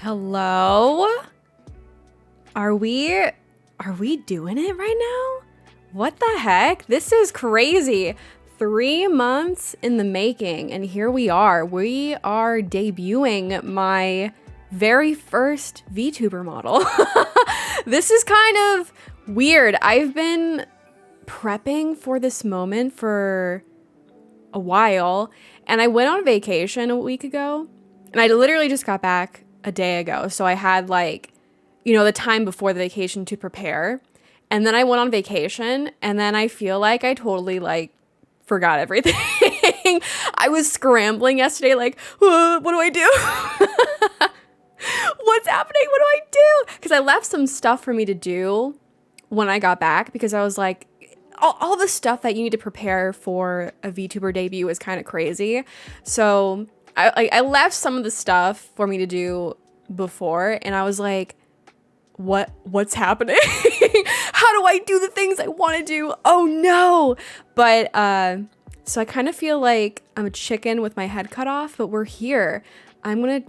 Hello? Are we doing it right now? What the heck? This is crazy. 3 months in the making, and here we are. We are debuting my very first VTuber model. This is kind of weird. I've been prepping for this moment for a while, and I went on vacation a week ago, and I literally just got back a day ago. So I had the time before the vacation to prepare. And then I went on vacation, and then I feel like I totally forgot everything. I was scrambling yesterday, what do I do? What's happening? What do I do? Because I left some stuff for me to do when I got back, because I was like, all the stuff that you need to prepare for a VTuber debut is kind of crazy. So I left some of the stuff for me to do before, and I was like, what's happening? How do I do the things I want to do? Oh no. But so I kind of feel like I'm a chicken with my head cut off, but we're here. I'm gonna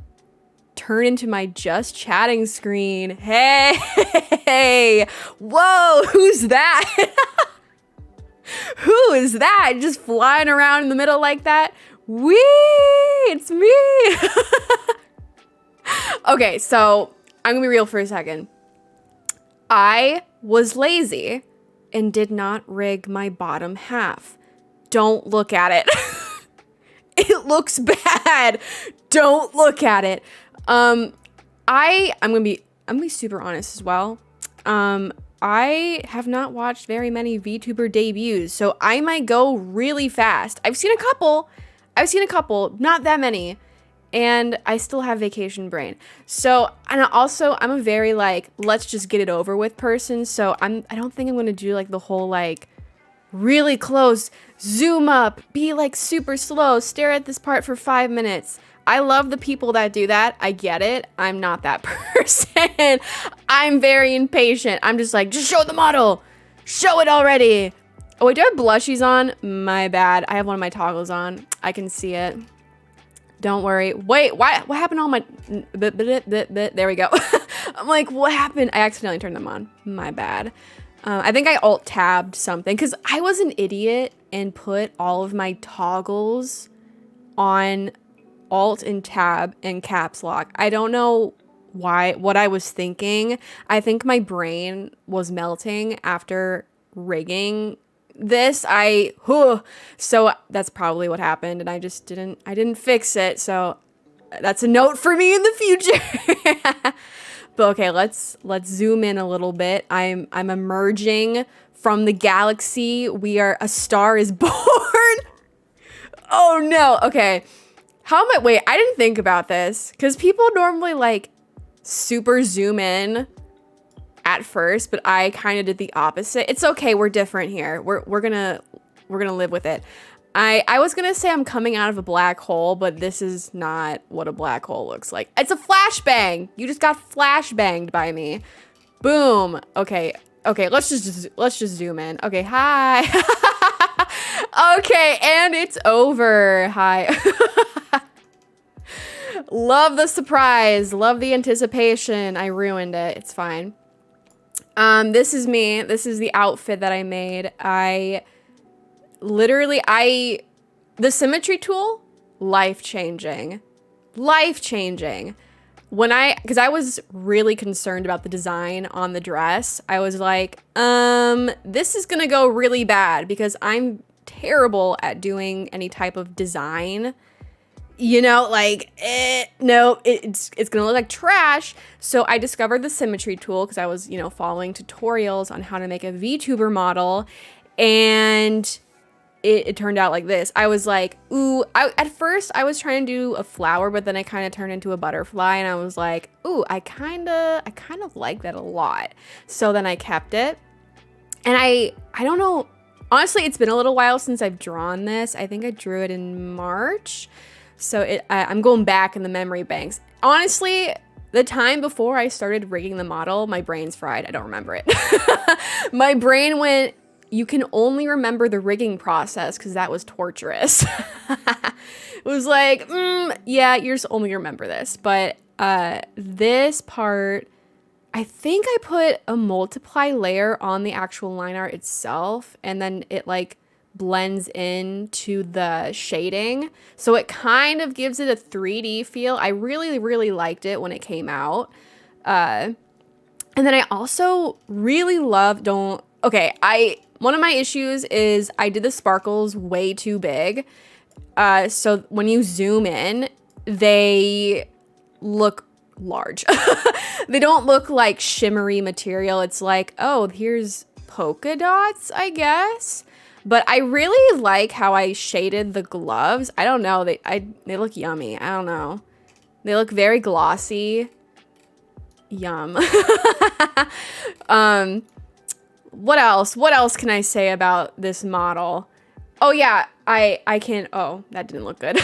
turn into my just chatting screen. Hey, whoa, who's that? Who is that just flying around in the middle like that? Whee, it's me. Okay, so I'm gonna be real for a second. I was lazy and did not rig my bottom half. Don't look at it. It looks bad. Don't look at it. I'm gonna be super honest as well. I have not watched very many VTuber debuts, so I might go really fast. I've seen a couple, not that many. And I still have vacation brain. So, and also I'm a very let's just get it over with person. So I don't think I'm going to do the whole really close, zoom up, be super slow, stare at this part for 5 minutes. I love the people that do that. I get it. I'm not that person. I'm very impatient. I'm just just show the model. Show it already. Oh, wait, do I have blushies on? My bad. I have one of my toggles on. I can see it. Don't worry. Wait, what happened to all my... There we go. I'm like, what happened? I accidentally turned them on. My bad. I think I alt-tabbed something because I was an idiot and put all of my toggles on alt and tab and caps lock. I don't know what I was thinking. I think my brain was melting after rigging this. So that's probably what happened, and I didn't fix it. So that's a note for me in the future. But okay, let's zoom in a little bit. I'm emerging from the galaxy. A star is born. Oh no. Okay. Wait, I didn't think about this because people normally super zoom in at first, but I kind of did the opposite. It's okay. We're different here. We're gonna live with it. I was gonna say I'm coming out of a black hole, but this is not what a black hole looks like. It's a flashbang. You just got flashbanged by me. Boom. Okay. Let's just zoom in. Okay. Hi. Okay, and it's over. Hi. Love the surprise. Love the anticipation. I ruined it. It's fine. This is me. This is the outfit that I made. The symmetry tool, life-changing. Because I was really concerned about the design on the dress. I was like, this is gonna go really bad because I'm terrible at doing any type of design. No, it's gonna look like trash. So I discovered the symmetry tool because I was, following tutorials on how to make a VTuber model, and it turned out like this. I was like, ooh, at first I was trying to do a flower, but then I kind of turned into a butterfly, and I was like, ooh, I kind of like that a lot. So then I kept it, and I don't know. Honestly, it's been a little while since I've drawn this. I think I drew it in March. So I'm going back in the memory banks. Honestly, the time before I started rigging the model, my brain's fried. I don't remember it. My brain went, you can only remember the rigging process because that was torturous. It was like, yeah, you're just only remember this. But this part, I think I put a multiply layer on the actual line art itself, and then it like blends into the shading. So it kind of gives it a 3D feel. I really, really liked it when it came out. And then I also really love, one of my issues is I did the sparkles way too big. So when you zoom in, they look large. They don't look like shimmery material. It's like, oh, here's polka dots, I guess. But I really like how I shaded the gloves. I don't know. They look yummy. I don't know. They look very glossy. Yum. What else? What else can I say about this model? Oh yeah, I can. Oh, that didn't look good.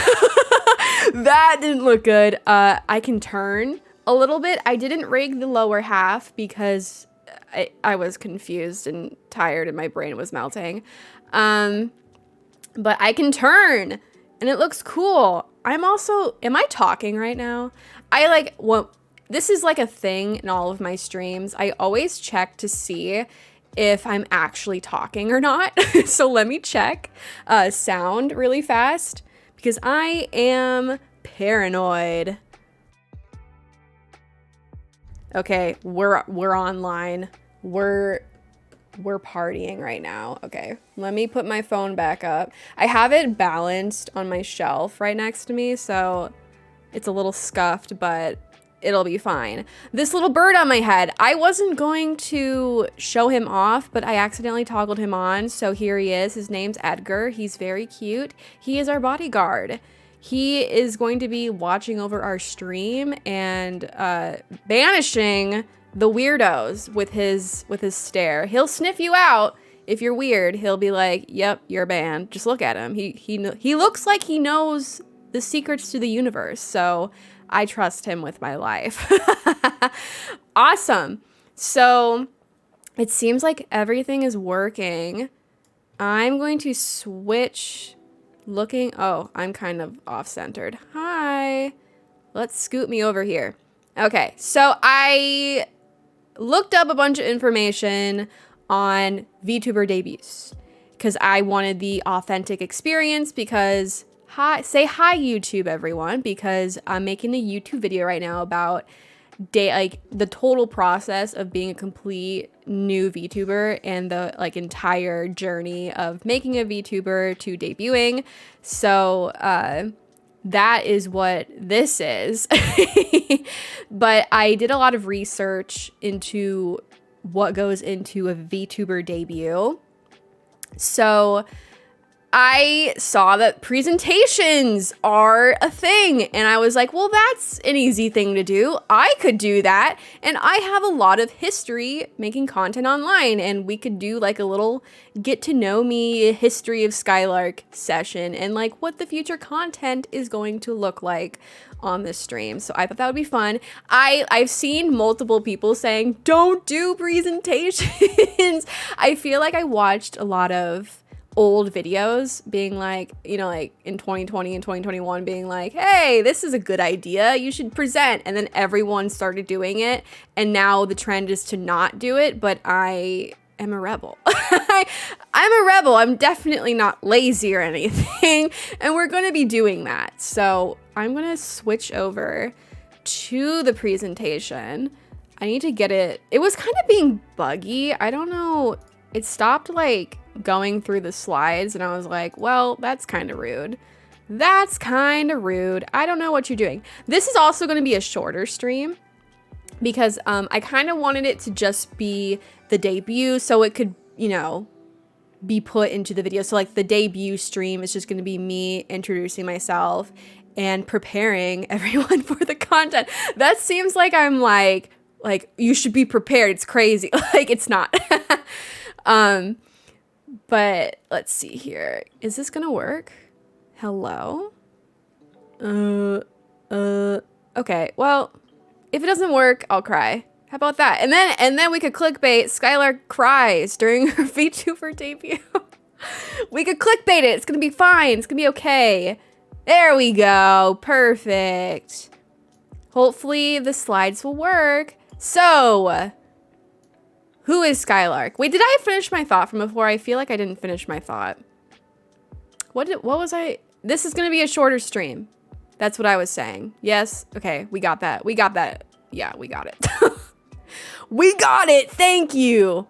That didn't look good. I can turn a little bit. I didn't rig the lower half because I was confused and tired and my brain was melting. But I can turn and it looks cool. Am I talking right now? This is like a thing in all of my streams. I always check to see if I'm actually talking or not. So let me check sound really fast because I am paranoid. Okay, we're online. We're partying right now. Okay, let me put my phone back up. I have it balanced on my shelf right next to me, so it's a little scuffed, but it'll be fine. This little bird on my head, I wasn't going to show him off, but I accidentally toggled him on, so here he is. His name's Edgar. He's very cute. He is our bodyguard. He is going to be watching over our stream and banishing the weirdos with his stare. He'll sniff you out if you're weird. He'll be like, "Yep, you're banned." Just look at him. He looks like he knows the secrets to the universe. So I trust him with my life. Awesome. So it seems like everything is working. I'm going to switch looking. Oh, I'm kind of off-centered. Hi. Let's scoot me over here. Okay, so I looked up a bunch of information on VTuber debuts because I wanted the authentic experience because say hi YouTube everyone, because I'm making a YouTube video right now about the total process of being a complete new VTuber and the entire journey of making a VTuber to debuting. So that is what this is. But I did a lot of research into what goes into a VTuber debut. So I saw that presentations are a thing, and I was like, well, that's an easy thing to do. I could do that, and I have a lot of history making content online, and we could do like a little get to know me history of Skylark session and like what the future content is going to look like on this stream. So I thought that would be fun. I've seen multiple people saying, don't do presentations. I feel like I watched a lot of old videos being like, like in 2020 and 2021 being like, hey, this is a good idea, you should present, and then everyone started doing it, and now the trend is to not do it. But I am a rebel. I'm a rebel. I'm definitely not lazy or anything, and we're going to be doing that. So I'm going to switch over to the presentation. I need to get it. It was kind of being buggy. I don't know. It stopped going through the slides, and I was like, well, that's kind of rude. That's kind of rude. I don't know what you're doing. This is also going to be a shorter stream because I kind of wanted it to just be the debut so it could, be put into the video. So like the debut stream is just going to be me introducing myself and preparing everyone for the content. That seems like I'm like you should be prepared. It's crazy. It's not. But let's see here. Is this gonna work? Hello? Okay, well, if it doesn't work, I'll cry. How about that? And then we could clickbait Skylark cries during her Vtuber debut. We could clickbait it. It's gonna be fine. It's gonna be okay. There we go. Perfect. Hopefully the slides will work. So, who is Skylark? Wait, did I finish my thought from before? I feel like I didn't finish my thought. What was I? This is gonna be a shorter stream. That's what I was saying. Yes. Okay, we got that. We got that. Yeah, we got it. We got it. Thank you.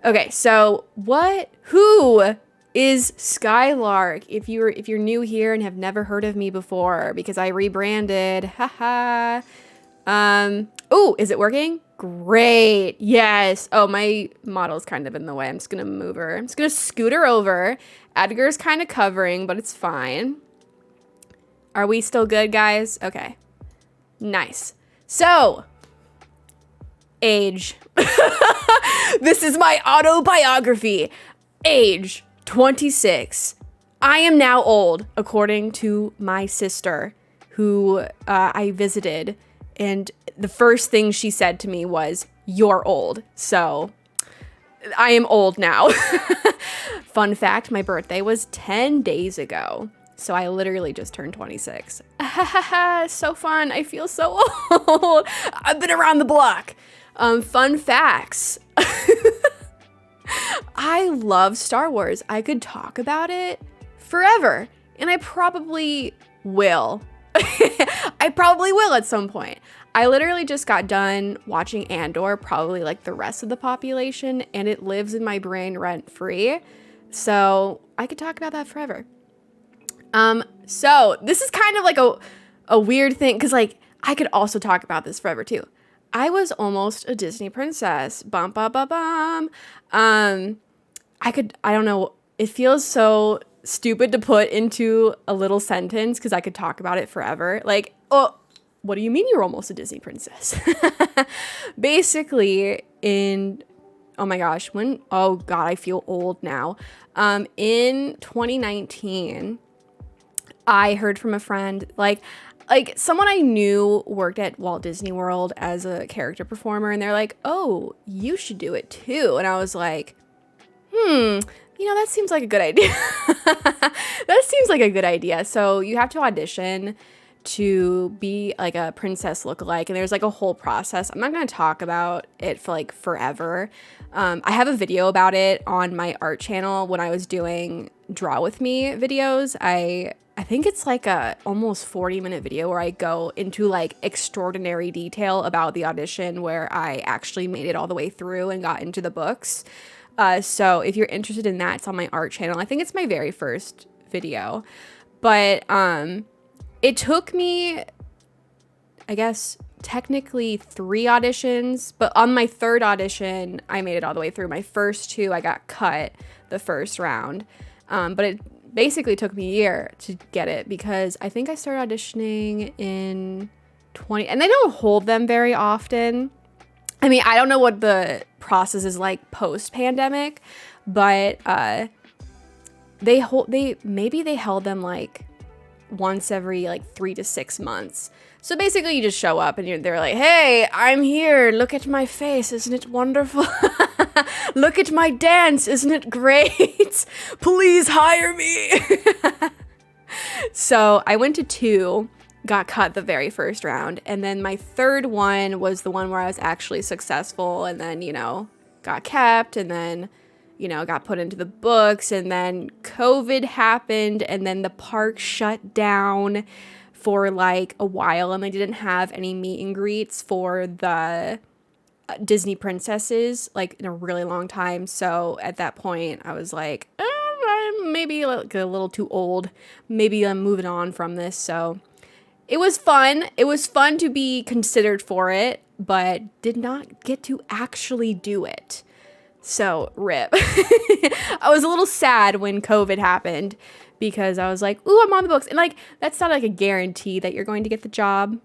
Okay, so who is Skylark? If you're new here and have never heard of me before, because I rebranded. Haha. Oh, is it working? Great. Yes. Oh, my model's kind of in the way. I'm just gonna move her. I'm just gonna scoot her over. Edgar's kind of covering, but it's fine. Are we still good, guys? Okay. Nice. So, age. This is my autobiography. Age 26. I am now old, according to my sister, who I visited. And the first thing she said to me was, "You're old." So I am old now. Fun fact, my birthday was 10 days ago. So I literally just turned 26. So fun. I feel so old. I've been around the block. Fun facts. I love Star Wars. I could talk about it forever. And I probably will. I probably will at some point. I literally just got done watching Andor, probably like the rest of the population, and it lives in my brain rent-free. So I could talk about that forever. So this is kind of like a weird thing, because like I could also talk about this forever too. I was almost a Disney princess. Bum, bum, bum, bum. I don't know. It feels so stupid to put into a little sentence because I could talk about it forever. Like, oh, what do you mean you're almost a Disney princess? Basically, oh my gosh, oh God, I feel old now. In 2019, I heard from a friend, like someone I knew worked at Walt Disney World as a character performer, and they're like, "Oh, you should do it too." And I was like, that seems like a good idea. That seems like a good idea. So you have to audition to be like a princess lookalike, and there's like a whole process. I'm not going to talk about it for like forever. I have a video about it on my art channel when I was doing Draw With Me videos. I think it's like a almost 40-minute video where I go into like extraordinary detail about the audition, where I actually made it all the way through and got into the books. So if you're interested in that, it's on my art channel. I think it's my very first video. But it took me, I guess, technically 3 auditions. But on my 3rd audition, I made it all the way through. My first 2, I got cut the first round. But it basically took me a year to get it, because I think I started auditioning in 20, and they don't hold them very often. I mean, I don't know what the process is like post-pandemic, but they held them like once every like 3 to 6 months. So basically you just show up and they're like, "Hey, I'm here. Look at my face. Isn't it wonderful? Look at my dance. Isn't it great? Please hire me." So I went to 2, got cut the very first round. And then my 3rd one was the one where I was actually successful, and then, got kept, and then, got put into the books. And then COVID happened, and then the park shut down for like a while, and they didn't have any meet and greets for the Disney princesses like in a really long time. So at that point I was like, I'm maybe like a little too old. Maybe I'm moving on from this. So it was fun. It was fun to be considered for it, but did not get to actually do it. So rip. I was a little sad when COVID happened, because I was like, ooh, I'm on the books. And like, that's not like a guarantee that you're going to get the job,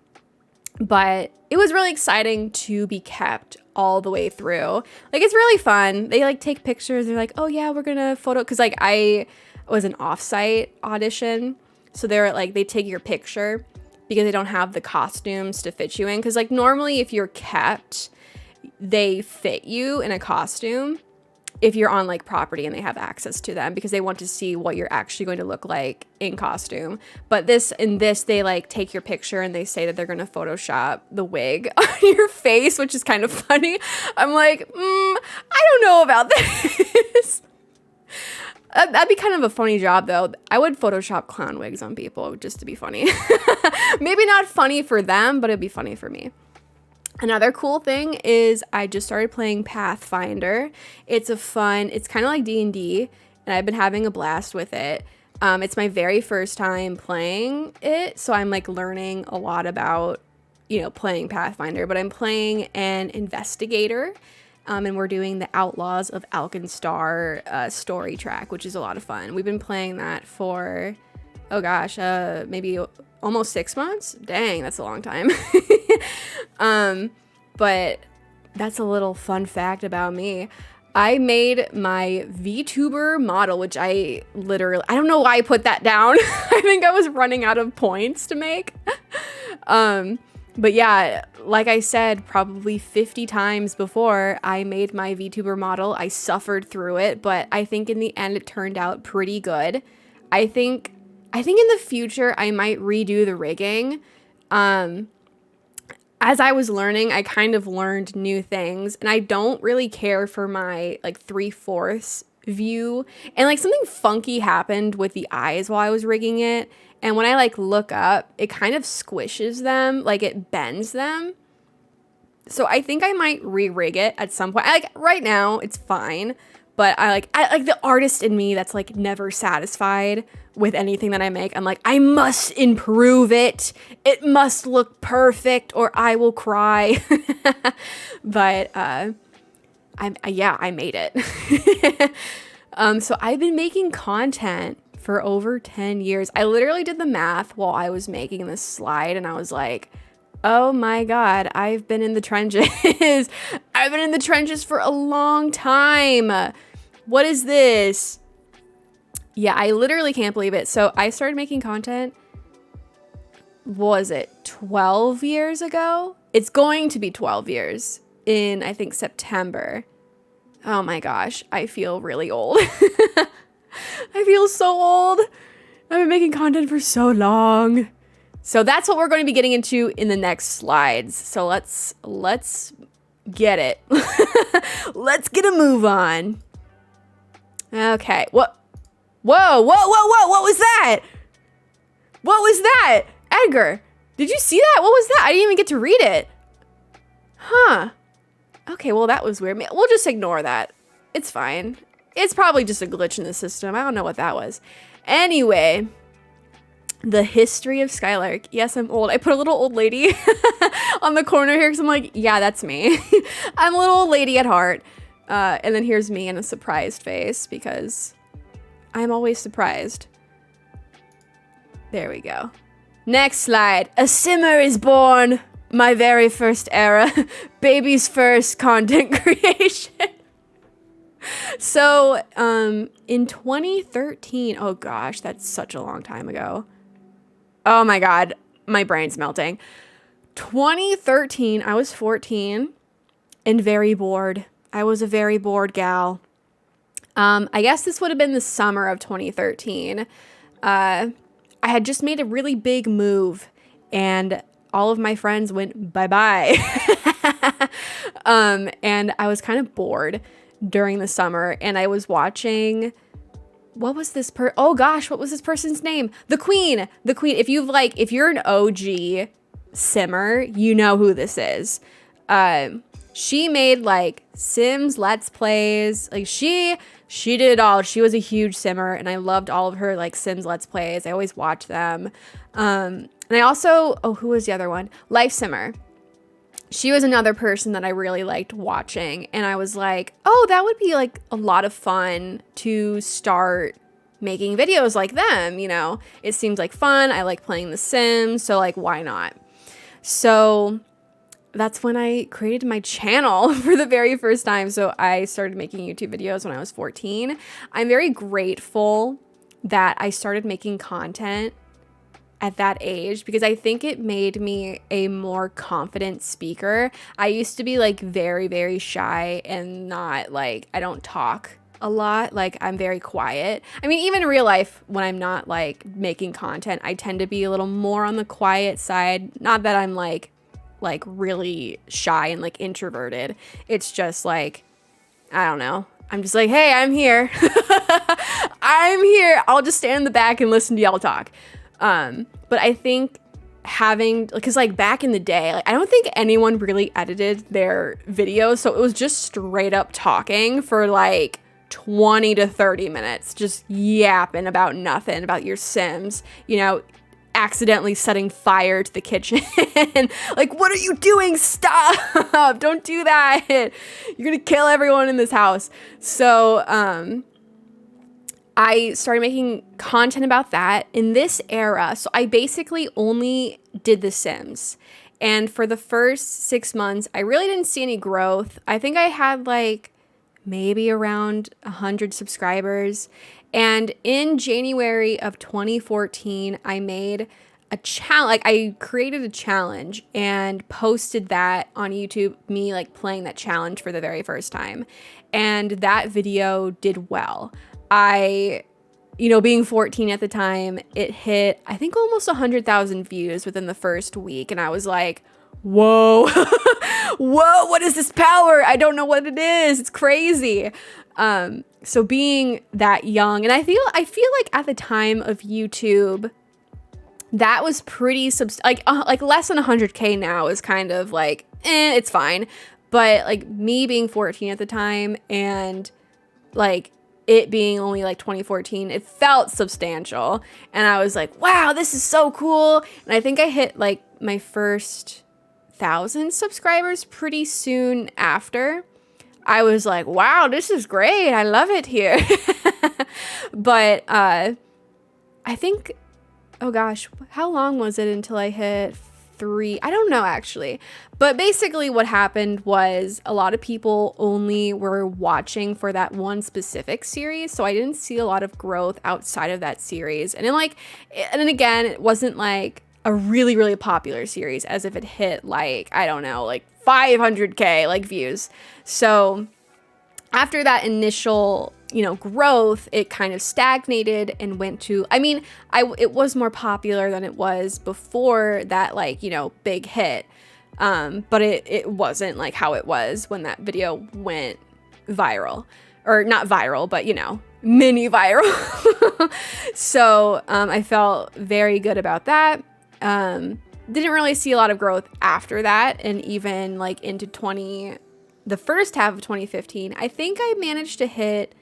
but it was really exciting to be kept all the way through. Like, it's really fun. They like take pictures. They're like, oh yeah, we're going to photo. Cause like I was an offsite audition. So they're like, they take your picture because they don't have the costumes to fit you in. Because like normally if you're kept, they fit you in a costume if you're on like property and they have access to them, because they want to see what you're actually going to look like in costume. But in this they like take your picture and they say that they're going to Photoshop the wig on your face, which is kind of funny. I'm like, I don't know about this. That'd be kind of a funny job though. I would Photoshop clown wigs on people just to be funny. Maybe not funny for them, but it'd be funny for me. Another cool thing is I just started playing Pathfinder. It's kind of like D&D, and I've been having a blast with it. It's my very first time playing it, so I'm like learning a lot about, playing Pathfinder, but I'm playing an investigator, and we're doing the Outlaws of Alkenstar story track, which is a lot of fun. We've been playing that for, maybe almost 6 months. Dang, that's a long time. But that's a little fun fact about me. I made my VTuber model, which I don't know why I put that down. I think I was running out of points to make. But yeah, like I said, probably 50 times before, I made my VTuber model. I suffered through it, but I think in the end it turned out pretty good. I think in the future I might redo the rigging. As I was learning, I kind of learned new things, and I don't really care for my like 3/4 view. And like something funky happened with the eyes while I was rigging it. And when I like look up, it kind of squishes them, like it bends them. So I think I might re-rig it at some point. Like right now, it's fine. But I like the artist in me that's like never satisfied with anything that I make. I'm like, I must improve it. It must look perfect or I will cry. But I made it. So I've been making content for over 10 years. I literally did the math while I was making this slide, and I was like, oh my God, I've been in the trenches. I've been in the trenches for a long time. What is this? Yeah, I literally can't believe it. So I started making content, was it 12 years ago? It's going to be 12 years in, I think, September. Oh my gosh, I feel really old. I feel so old. I've been making content for so long. So that's what we're going to be getting into in the next slides. So let's get it. Let's get a move on. Okay. What? Whoa. What was that? What was that? Edgar, did you see that? What was that? I didn't even get to read it. Huh. Okay, well, that was weird. We'll just ignore that. It's fine. It's probably just a glitch in the system. I don't know what that was. Anyway, the history of Skylark. Yes, I'm old. I put a little old lady on the corner here because I'm like, yeah, that's me. I'm a little old lady at heart. And then here's me in a surprised face because I'm always surprised. There we go. Next slide. A simmer is born. My very first era. Baby's first content creation. So, in 2013, oh gosh, that's such a long time ago. Oh my God, my brain's melting. 2013, I was 14 and very bored. I was a very bored gal. I guess this would have been the summer of 2013. I had just made a really big move and all of my friends went bye-bye. And I was kind of bored during the summer, and I was watching, what was this person's name? The Queen. If you're an OG simmer, you know who this is. She made like Sims Let's Plays. Like she did it all. She was a huge simmer, and I loved all of her like Sims Let's Plays. I always watched them. And I also, who was the other one? Life Simmer. She was another person that I really liked watching, and I was like, oh, that would be like a lot of fun to start making videos like them, you know? It seems like fun. I like playing The Sims, so like, why not? So that's when I created my channel for the very first time. So I started making YouTube videos when I was 14. I'm very grateful that I started making content at that age because I think it made me a more confident speaker. I used to be like very, very shy and not like, I don't talk a lot. Like I'm very quiet. I mean, even in real life, when I'm not like making content, I tend to be a little more on the quiet side. Not that I'm like really shy and like introverted. It's just like, I don't know. I'm just like, hey, I'm here. I'm here. I'll just stand in the back and listen to y'all talk. But I think having, because like back in the day, like I don't think anyone really edited their videos. So it was just straight up talking for like 20 to 30 minutes, just yapping about nothing, about your Sims, you know, accidentally setting fire to the kitchen. Like, what are you doing? Stop. Don't do that. You're gonna kill everyone in this house. So I started making content about that in this era. So I basically only did The Sims. And for the first 6 months, I really didn't see any growth. I think I had like maybe around 100 subscribers. And in January of 2014, I made a challenge. Like I created a challenge and posted that on YouTube, me like playing that challenge for the very first time. And that video did well. Being 14 at the time, it hit, I think, almost 100,000 views within the first week. And I was like, whoa, whoa, what is this power? I don't know what it is. It's crazy. So being that young, and I feel like at the time of YouTube, that was pretty like less than 100K now is kind of like, it's fine. But like me being 14 at the time and like it being only like 2014, it felt substantial. And I was like, wow, this is so cool. And I think I hit like my first 1,000 subscribers pretty soon after. I was like, wow, this is great. I love it here. But I think, oh gosh, how long was it until I hit 3? I don't know actually. But basically what happened was a lot of people only were watching for that one specific series. So I didn't see a lot of growth outside of that series. And then again, it wasn't like a really, really popular series as if it hit like, I don't know, like 500K like views. So after that initial, growth, it kind of stagnated and went to, it was more popular than it was before that, like, big hit. But it wasn't like how it was when that video went viral, or not viral, but mini viral. So, I felt very good about that. Didn't really see a lot of growth after that. And even like into the first half of 2015, I think I managed to hit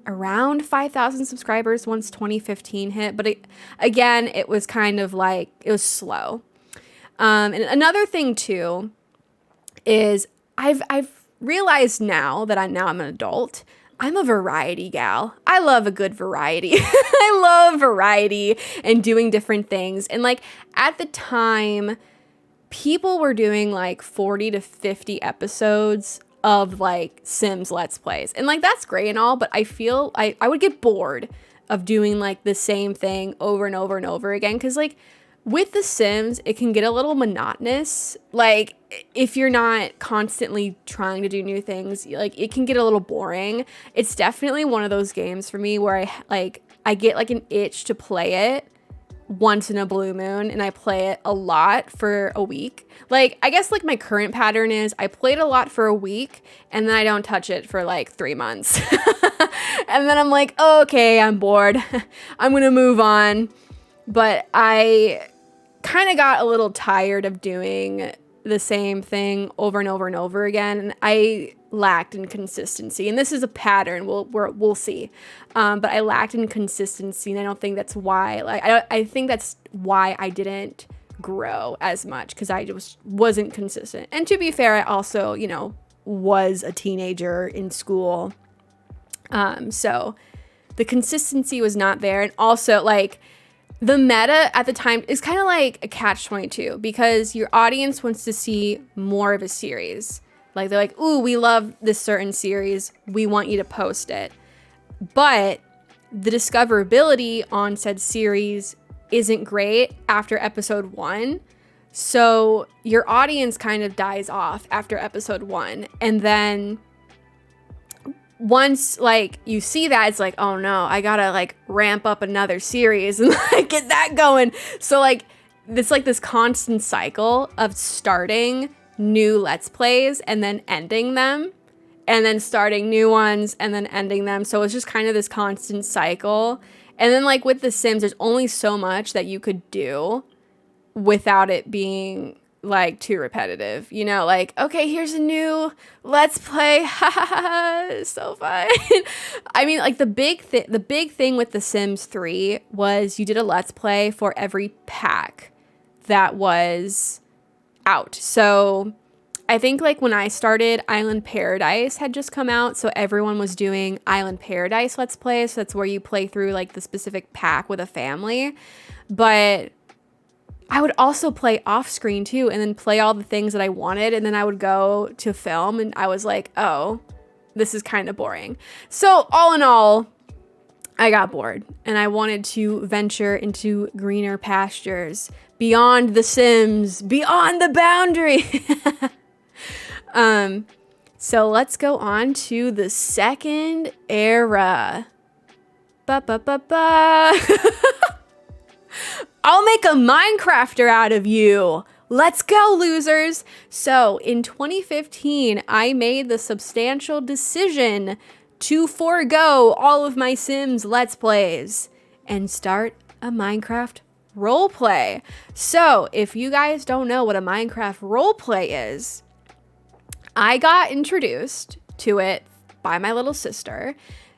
around 5,000 subscribers once 2015 hit. But again, it was kind of like, it was slow. And another thing too is I've realized now that I'm an adult, I'm a variety gal. I love a good variety. I love variety and doing different things. And like at the time, people were doing like 40 to 50 episodes of like Sims Let's Plays. And like that's great and all, but I feel I would get bored of doing like the same thing over and over and over again. Cause like with The Sims, it can get a little monotonous. Like if you're not constantly trying to do new things, like it can get a little boring. It's definitely one of those games for me where I get like an itch to play it once in a blue moon, and I play it a lot for a week. Like I guess like my current pattern is I play it a lot for a week and then I don't touch it for like 3 months. And then I'm like, oh, okay, I'm bored. I'm gonna move on. But I kind of got a little tired of doing the same thing over and over and over again. And I lacked in consistency. And this is a pattern. We'll see. But I lacked in consistency. And I don't think that's why. Like I think that's why I didn't grow as much, because I just wasn't consistent. And to be fair, I also, was a teenager in school. So the consistency was not there. And also like the meta at the time is kind of like a catch-22, because your audience wants to see more of a series. Like they're like, ooh, we love this certain series. We want you to post it. But the discoverability on said series isn't great after episode 1. So your audience kind of dies off after episode 1. And then once like you see that, it's like, oh no, I gotta like ramp up another series and like get that going. So like it's like this constant cycle of starting new Let's Plays and then ending them, and then starting new ones and then ending them. So it's just kind of this constant cycle. And then like with The Sims, there's only so much that you could do without it being like too repetitive, you know, like, okay, here's a new Let's Play. It's so fun. I mean, like the big thing with The Sims 3 was you did a Let's Play for every pack that was out. So I think like when I started, Island Paradise had just come out, so everyone was doing Island Paradise Let's Plays. So that's where you play through like the specific pack with a family. But I would also play off screen too, and then play all the things that I wanted, and then I would go to film, and I was like, oh, this is kind of boring. So all in all, I got bored, and I wanted to venture into greener pastures, beyond The Sims, beyond the boundary. So let's go on to the second era. I'll make a Minecrafter out of you. Let's go, losers. So in 2015, I made the substantial decision to forego all of my Sims Let's Plays and start a Minecraft roleplay. So if you guys don't know what a Minecraft roleplay is, I got introduced to it by my little sister.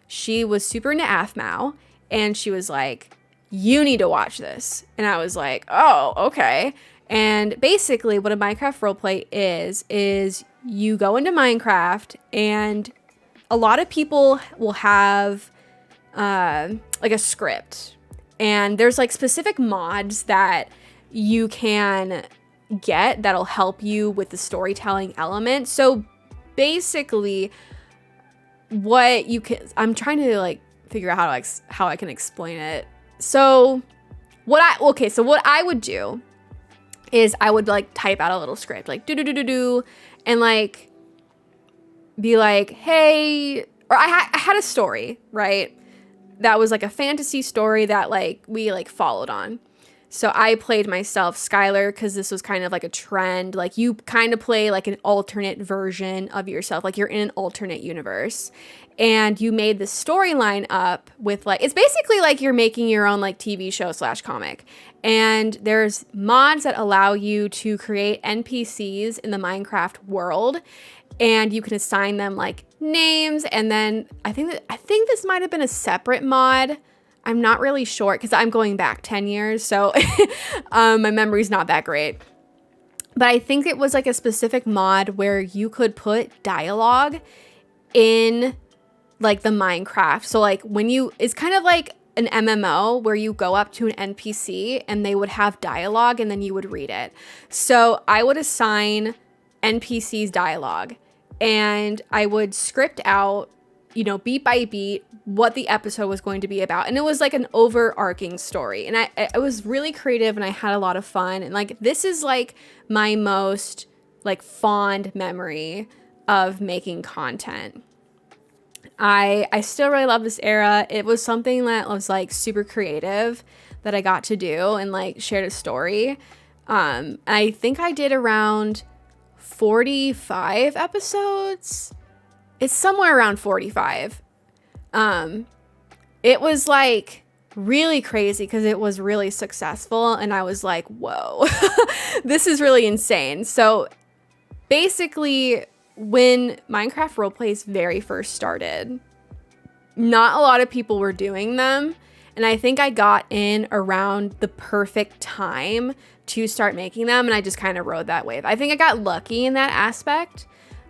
She was super into AFMAO, and she was like, you need to watch this. And I was like, oh, okay. And basically what a Minecraft roleplay is you go into Minecraft, and a lot of people will have like a script, and there's like specific mods that you can get that'll help you with the storytelling element. So basically what you can, I'm trying to like figure out how I can explain it. So what I would do is I would like type out a little script, like do, and like be like, hey, or I had a story, right? That was like a fantasy story that like we like followed on. So I played myself Skylark because this was kind of like a trend. Like you kind of play like an alternate version of yourself, like you're in an alternate universe. And you made the storyline up with like, it's basically like you're making your own like TV show / comic. And there's mods that allow you to create NPCs in the Minecraft world. And you can assign them like names. And then I think this might have been a separate mod. I'm not really sure because I'm going back 10 years. So my memory's not that great. But I think it was like a specific mod where you could put dialogue in like the Minecraft. So like it's kind of like an MMO where you go up to an NPC and they would have dialogue and then you would read it. So I would assign NPCs dialogue, and I would script out, you know, beat by beat what the episode was going to be about. And it was like an overarching story. And I was really creative, and I had a lot of fun. And like, this is like my most like fond memory of making content. I still really love this era. It was something that was like super creative that I got to do and like shared a story. I think I did around 45 episodes. It's somewhere around 45. It was like really crazy because it was really successful, and I was like, whoa, this is really insane. So basically, when Minecraft roleplays very first started, not a lot of people were doing them. And I think I got in around the perfect time to start making them, and I just kind of rode that wave. I think I got lucky in that aspect.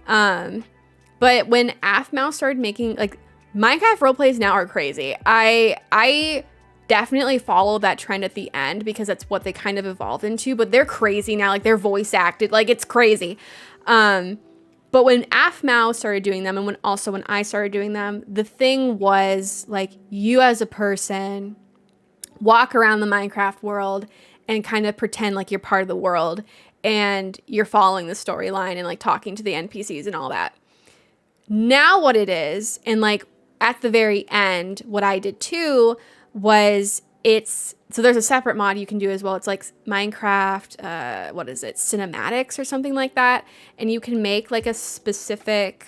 But when AFMAO started making, like, Minecraft roleplays now are crazy. I definitely followed that trend at the end because that's what they kind of evolved into, but they're crazy now. Like, they're voice acted, like, it's crazy. But when AFMAO started doing them, and when I started doing them, the thing was, like, you as a person walk around the Minecraft world and kind of pretend like you're part of the world and you're following the storyline and like talking to the NPCs and all that. Now what it is, and like at the very end, what I did too was so there's a separate mod you can do as well. It's like Minecraft, what is it? Cinematics or something like that. And you can make like a specific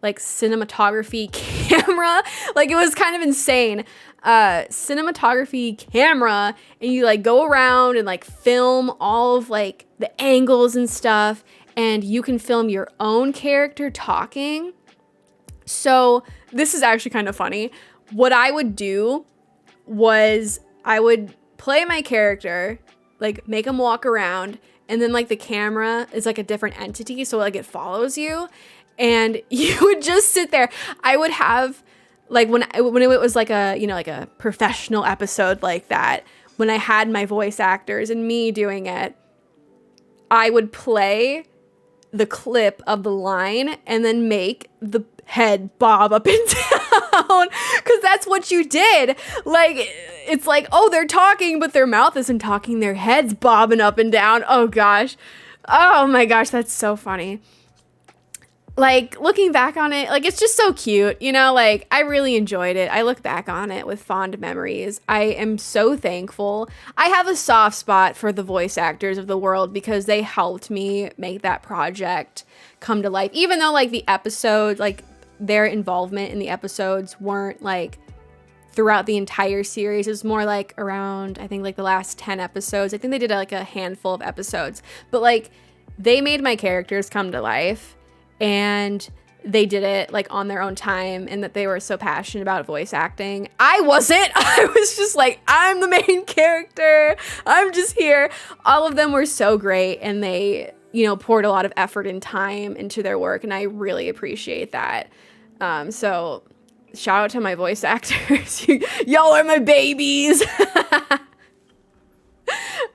like cinematography camera. Like it was kind of insane. Cinematography camera, and you like go around and like film all of like the angles and stuff, and you can film your own character talking. So this is actually kind of funny. What I would do was I would play my character, like make him walk around, and then like the camera is like a different entity, so like it follows you, and you would just sit there. I would have like when it was like a, you know, like a professional episode like that, when I had my voice actors and me doing it, I would play the clip of the line and then make the head bob up and down, because that's what you did. Like it's like, oh, they're talking but their mouth isn't talking, their head's bobbing up and down. Oh gosh, oh my gosh, that's so funny. Like looking back on it, like it's just so cute, you know, like I really enjoyed it. I look back on it with fond memories. I am so thankful. I have a soft spot for the voice actors of the world because they helped me make that project come to life. Even though like the episodes, like their involvement in the episodes weren't like throughout the entire series. It was more like around, I think like the last 10 episodes. I think they did like a handful of episodes, but like they made my characters come to life. And they did it like on their own time, and that they were so passionate about voice acting. I wasn't. I was just like, I'm the main character. I'm just here. All of them were so great, and they, you know, poured a lot of effort and time into their work, and I really appreciate that. So shout out to my voice actors. Y'all are my babies.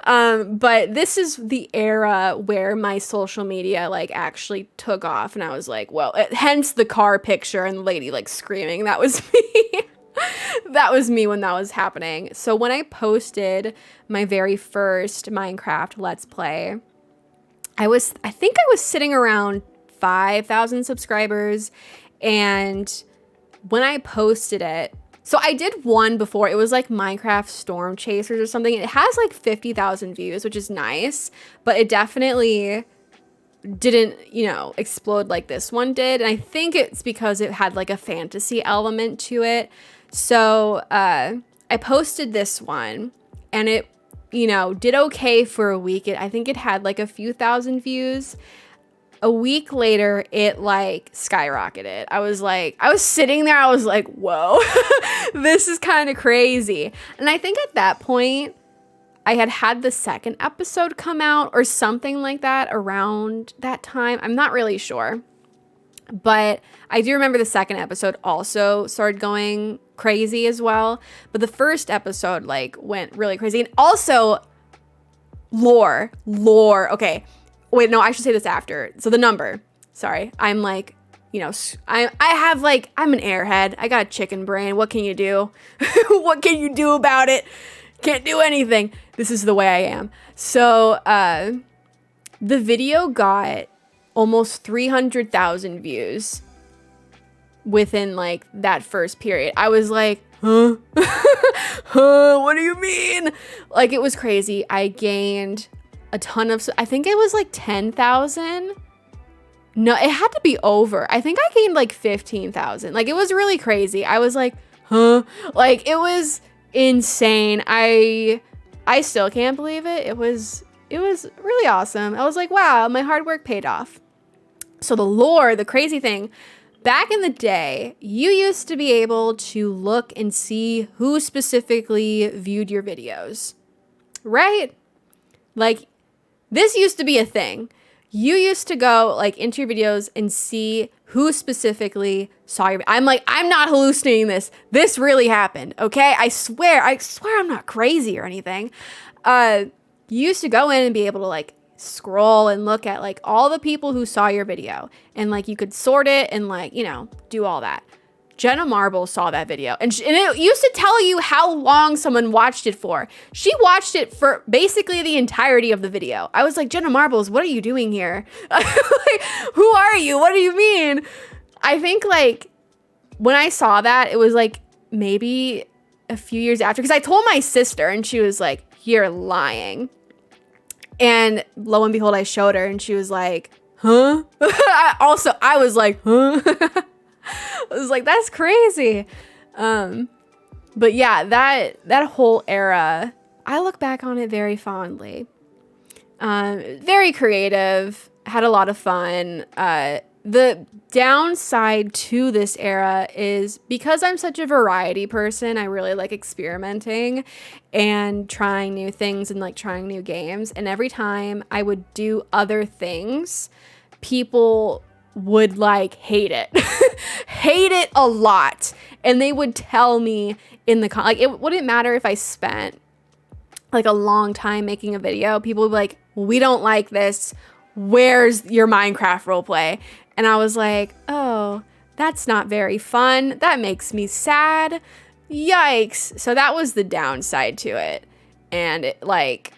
But this is the era where my social media like actually took off, and I was like, well, hence the car picture and the lady like screaming. That was me. That was me when that was happening. So when I posted my very first Minecraft Let's Play, I think I was sitting around 5,000 subscribers, and when I posted it, so I did one before. It was like Minecraft Storm Chasers or something. It has like 50,000 views, which is nice, but it definitely didn't, you know, explode like this one did. And I think it's because it had like a fantasy element to it. So I posted this one, and it, you know, did okay for a week. I think it had like a few thousand views. A week later, it like skyrocketed. I was sitting there, I was like, whoa, this is kind of crazy. And I think at that point, I had the second episode come out or something like that around that time. I'm not really sure. But I do remember the second episode also started going crazy as well. But the first episode like went really crazy. And also lore. Okay. Wait, no, I should say this after. So the number, sorry. I'm like, you know, I'm an airhead. I got a chicken brain. What can you do? What can you do about it? Can't do anything. This is the way I am. So the video got almost 300,000 views within like that first period. I was like, huh? What do you mean? Like it was crazy. I gained a ton of, I think it was like 10,000. No, it had to be over. I think I gained like 15,000. Like it was really crazy. I was like, huh? Like it was insane. I still can't believe it. It was really awesome. I was like, wow, my hard work paid off. So the crazy thing, back in the day, you used to be able to look and see who specifically viewed your videos, right? Like this used to be a thing. You used to go like into your videos and see who specifically saw your. I'm not hallucinating this. This really happened. Okay. I swear I'm not crazy or anything. You used to go in and be able to like scroll and look at like all the people who saw your video, and like you could sort it and like, you know, do all that. Jenna Marble saw that video, and it used to tell you how long someone watched it for. She watched it for basically the entirety of the video. I was like, Jenna Marbles, what are you doing here? Like, who are you? What do you mean? I think like when I saw that, it was like maybe a few years after, because I told my sister and she was like, you're lying. And lo and behold, I showed her and she was like, huh? I was like, huh? I was like, that's crazy. But yeah, that whole era, I look back on it very fondly. Very creative, had a lot of fun. The downside to this era is because I'm such a variety person, I really like experimenting and trying new things and like trying new games. And every time I would do other things, people would like hate it. Hate it a lot. And they would tell me in the like it wouldn't matter if I spent like a long time making a video. People would be like, we don't like this. Where's your Minecraft roleplay? And I was like, oh, that's not very fun. That makes me sad. Yikes. So that was the downside to it. And that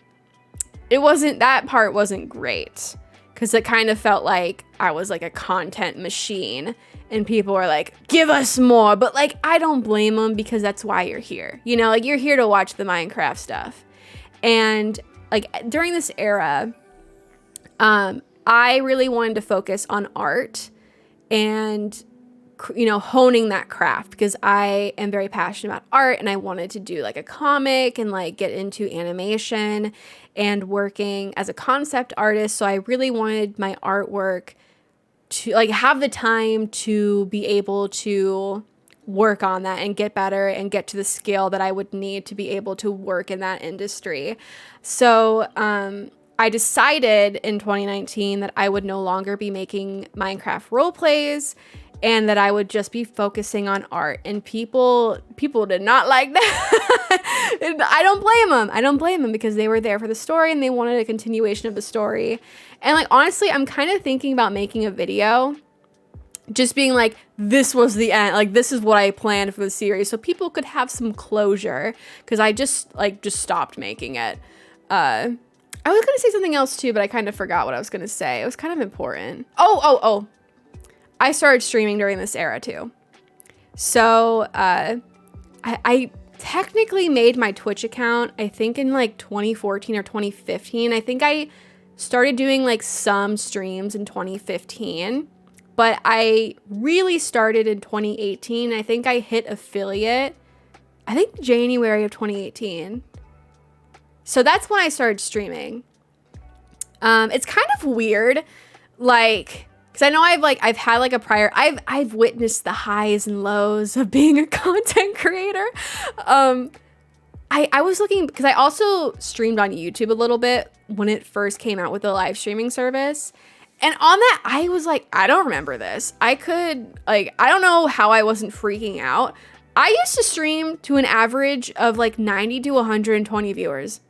part wasn't great. Because it kind of felt like I was like a content machine. And people were like, give us more. But like, I don't blame them because that's why you're here. You know, like you're here to watch the Minecraft stuff. And like during this era, I really wanted to focus on art and, you know, honing that craft because I am very passionate about art and I wanted to do like a comic and like get into animation and working as a concept artist. So I really wanted my artwork to like have the time to be able to work on that and get better and get to the scale that I would need to be able to work in that industry. So, I decided in 2019 that I would no longer be making Minecraft roleplays and that I would just be focusing on art. And people did not like that. And I don't blame them. I don't blame them because they were there for the story and they wanted a continuation of the story. And like, honestly, I'm kind of thinking about making a video just being like, this was the end. Like, this is what I planned for the series. So people could have some closure because I just stopped making it. I was going to say something else too, but I kind of forgot what I was going to say. It was kind of important. Oh. I started streaming during this era too. So, I technically made my Twitch account, I think in like 2014 or 2015. I think I started doing like some streams in 2015, but I really started in 2018. I think I hit affiliate, I think January of 2018. So that's when I started streaming. It's kind of weird, like, because I know I've had like a prior, I've witnessed the highs and lows of being a content creator. I was looking, because I also streamed on YouTube a little bit when it first came out with the live streaming service. And on that, I was like, I don't remember this. I don't know how I wasn't freaking out. I used to stream to an average of like 90 to 120 viewers.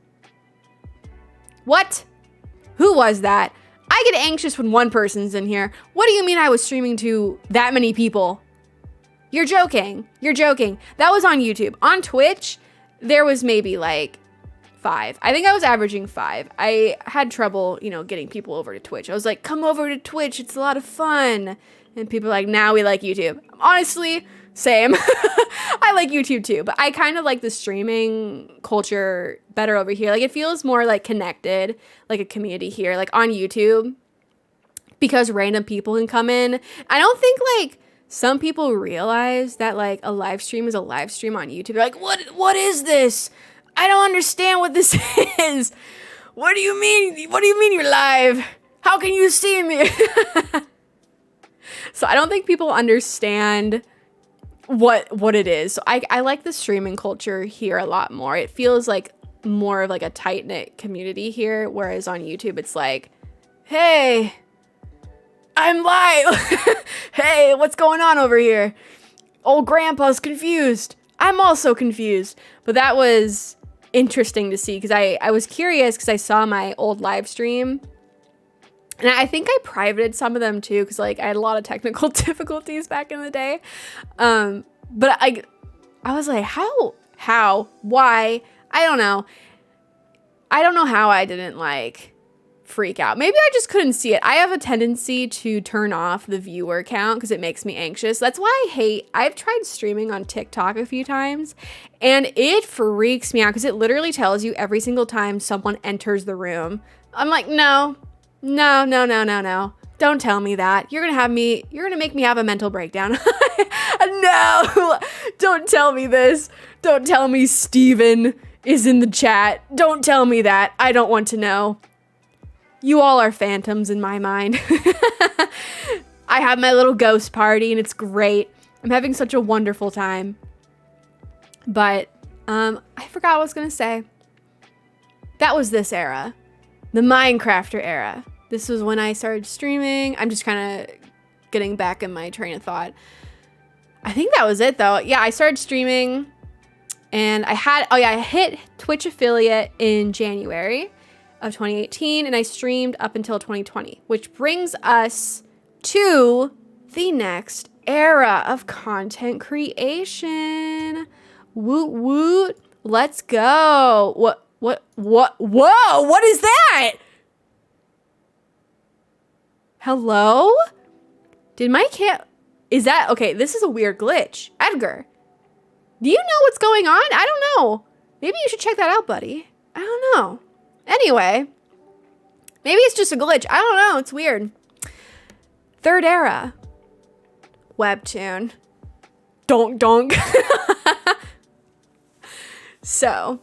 What? Who was that? I get anxious when one person's in here. What do you mean I was streaming to that many people? You're joking. You're joking. That was on YouTube. On Twitch, there was maybe like 5. I think I was averaging 5. I had trouble, getting people over to Twitch. I was like, come over to Twitch. It's a lot of fun. And people are like, now we like YouTube. Honestly, same. I like YouTube too, but I kind of like the streaming culture better over here. Like, it feels more like connected, like a community here, like on YouTube, because random people can come in. I don't think like some people realize that like a live stream is a live stream on YouTube. They're like, what is this? I don't understand what this is. What do you mean? What do you mean you're live? How can you see me? So I don't think people understand what it is. So I like the streaming culture here a lot more. It feels like more of like a tight-knit community here, whereas on YouTube it's like, hey, I'm live. Hey, what's going on over here? Old grandpa's confused. I'm also confused. But that was interesting to see because I was curious because I saw my old live stream And I think I privated some of them too, because like I had a lot of technical difficulties back in the day. But I was like, how, why? I don't know. I don't know how I didn't like freak out. Maybe I just couldn't see it. I have a tendency to turn off the viewer count because it makes me anxious. That's why I've tried streaming on TikTok a few times and it freaks me out because it literally tells you every single time someone enters the room. I'm like, no. Don't tell me that. You're gonna make me have a mental breakdown. No, don't tell me this. Don't tell me Steven is in the chat. Don't tell me that. I don't want to know. You all are phantoms in my mind. I have my little ghost party and it's great. I'm having such a wonderful time. But I forgot what I was gonna say. That was this era. The Minecrafter era. This was when I started streaming. I'm just kind of getting back in my train of thought. I think that was it though. Yeah, I started streaming and I hit Twitch affiliate in January of 2018 and I streamed up until 2020, which brings us to the next era of content creation. Woot woot. Let's go. Whoa, what is that? Hello? Did my is that, okay, this is a weird glitch. Edgar, do you know what's going on? I don't know. Maybe you should check that out, buddy. I don't know. Anyway, maybe it's just a glitch. I don't know. It's weird. Third era. Webtoon. Donk. So,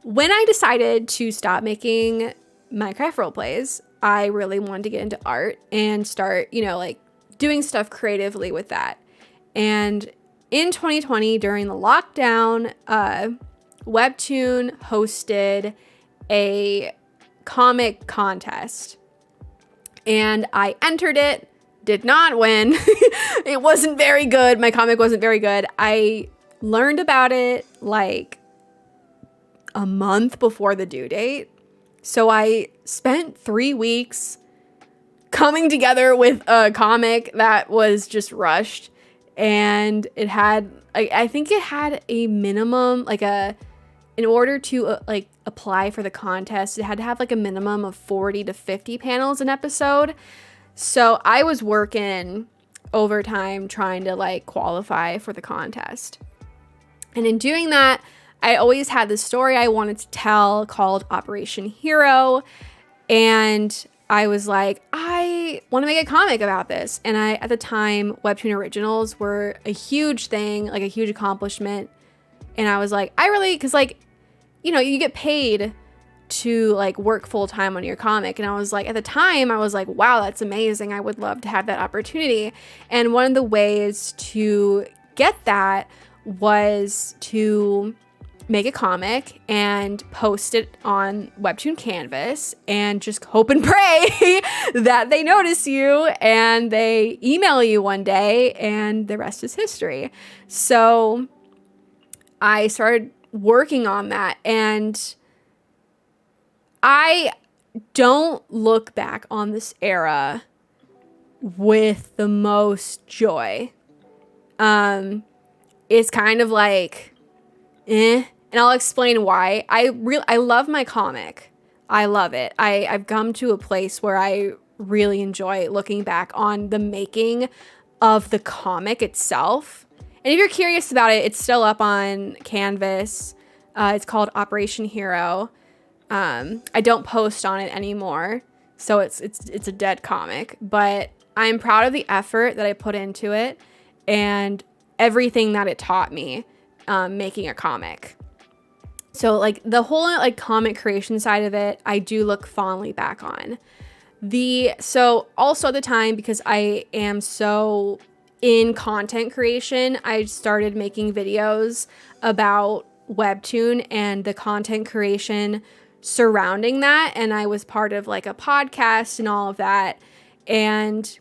when I decided to stop making Minecraft roleplays, I really wanted to get into art and start, like doing stuff creatively with that. And in 2020, during the lockdown, Webtoon hosted a comic contest. And I entered it, did not win. It wasn't very good. My comic wasn't very good. I learned about it like a month before the due date. So I spent 3 weeks coming together with a comic that was just rushed. And it had, I think it had a minimum, in order to apply for the contest, it had to have like a minimum of 40 to 50 panels an episode. So I was working overtime trying to qualify for the contest. And in doing that, I always had this story I wanted to tell called Operation Hero. And I was like, I want to make a comic about this. And at the time, Webtoon Originals were a huge thing, like a huge accomplishment. And I was like, because you get paid to work full time on your comic. And I was like, at the time, I was like, wow, that's amazing. I would love to have that opportunity. And one of the ways to get that was to make a comic and post it on Webtoon Canvas and just hope and pray that they notice you and they email you one day and the rest is history. So I started working on that and I don't look back on this era with the most joy. It's kind of like, and I'll explain why. I love my comic. I love it. I've come to a place where I really enjoy looking back on the making of the comic itself. And if you're curious about it, it's still up on Canvas. It's called Operation Hero. I don't post on it anymore, so it's a dead comic. But I'm proud of the effort that I put into it and everything that it taught me making a comic. So the whole comic creation side of it, I do look fondly back on. So also at the time, because I am so in content creation, I started making videos about Webtoon and the content creation surrounding that. And I was part of a podcast and all of that. And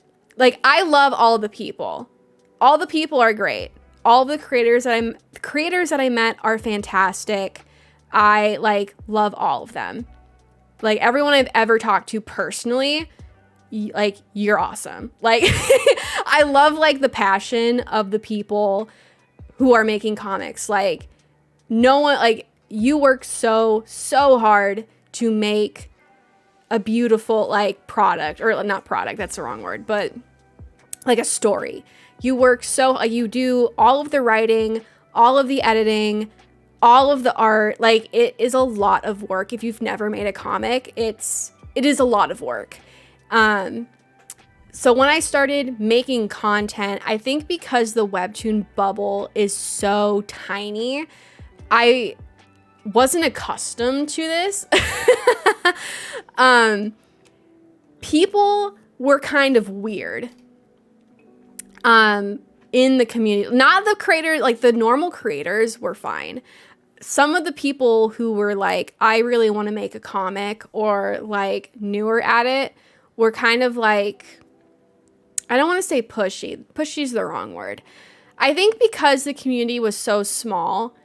I love all the people. All the people are great. All the creators that I met are fantastic. I love all of them. Everyone I've ever talked to personally like, you're awesome. Like, I love like the passion of the people who are making comics. Like, no one, like, you work so hard to make a beautiful like product, or not product, that's the wrong word, but like a story. You work so, like, you do all of the writing, all of the editing, all of the art. Like, it is a lot of work. If you've never made a comic, it is a lot of work. So when I started making content, I think because the webtoon bubble is so tiny, I wasn't accustomed to this. People were kind of weird in the community. Not the creators, like the normal creators were fine. Some of the people who were like, I really want to make a comic, or like newer at it, were kind of like, I don't want to say pushy. Pushy's the wrong word. I think because the community was so small,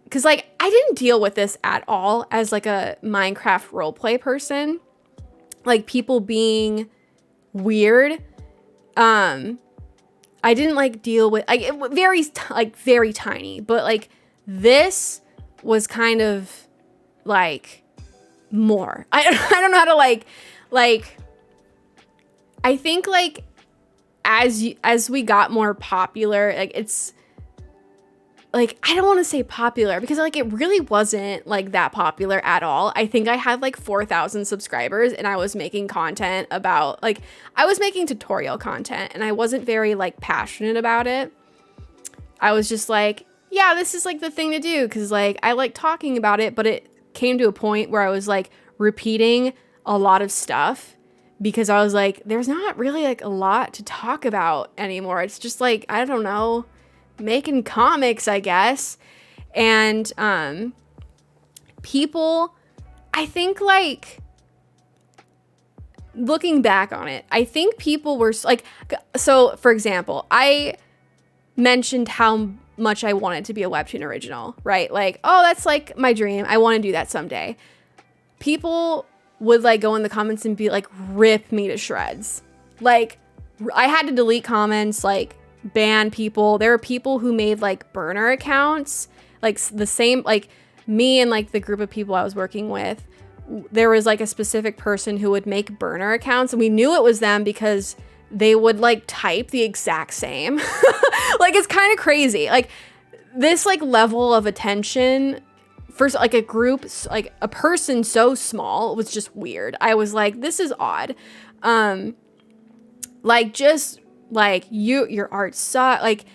because like I didn't deal with this at all as like a Minecraft roleplay person, like people being weird. I didn't like deal with like very tiny, but like this was kind of like more. I don't know how to like I think like as we got more popular, like it's like, I don't want to say popular because like it really wasn't like that popular at all. I think I had like 4,000 subscribers and I was making content about like, I was making tutorial content and I wasn't very like passionate about it. I was just like, yeah, this is like the thing to do because like I like talking about it, but it came to a point where I was like repeating a lot of stuff because I was like, there's not really like a lot to talk about anymore. It's just like, I don't know, making comics, I guess. And people, I think like looking back on it, I think people were like, so for example, I mentioned how much I wanted to be a webtoon original, right? Like, oh, that's like my dream. I want to do that someday. People would like go in the comments and be like, rip me to shreds. Like, I had to delete comments, like ban people. There were people who made like burner accounts, like the same, like me and like the group of people I was working with. There was like a specific person who would make burner accounts and we knew it was them because they would like type the exact same. Like, it's kind of crazy. Like this like level of attention for like a group, like a person so small was just weird. I was like, this is odd. Like just like your art sucks. Like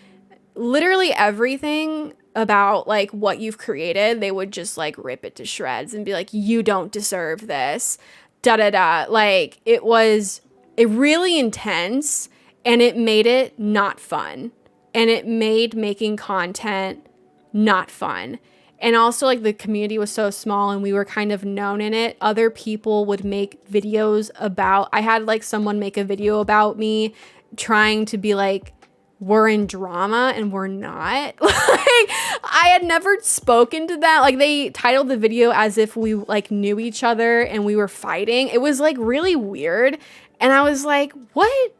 literally everything about like what you've created, they would just like rip it to shreds and be like, you don't deserve this. Da da da. Like it was really intense and it made it not fun. And it made making content not fun. And also like the community was so small and we were kind of known in it. Other people would make videos about, I had like someone make a video about me trying to be like, we're in drama and we're not. Like I had never spoken to that. Like they titled the video as if we like knew each other and we were fighting. It was like really weird. And I was like, what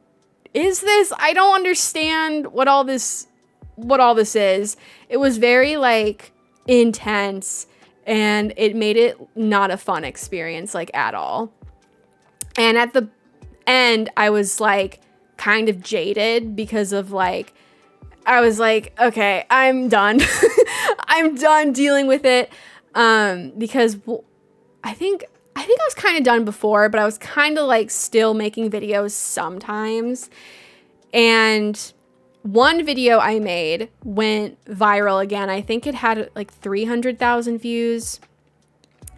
is this? I don't understand what all this is. It was very like intense and it made it not a fun experience like at all. And at the end, I was like kind of jaded because of like, I was like, okay, I'm done. I'm done dealing with it. Because I think I was kind of done before, but I was kind of like still making videos sometimes. And one video I made went viral again. I think it had like 300,000 views.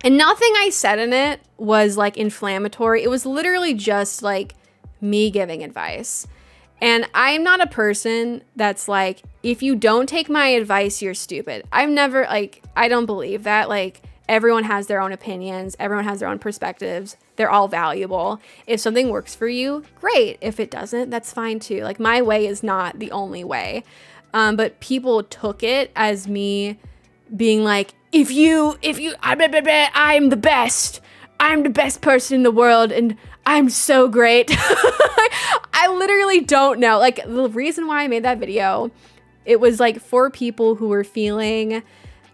And nothing I said in it was like inflammatory. It was literally just like me giving advice. And I'm not a person that's like, if you don't take my advice, you're stupid. I'm never like, I don't believe that. Like everyone has their own opinions. Everyone has their own perspectives. They're all valuable. If something works for you, great. If it doesn't, that's fine too. Like my way is not the only way. But people took it as me being like, I'm the best. I'm the best person in the world and I'm so great. I literally don't know. Like, the reason why I made that video, it was like for people who were feeling,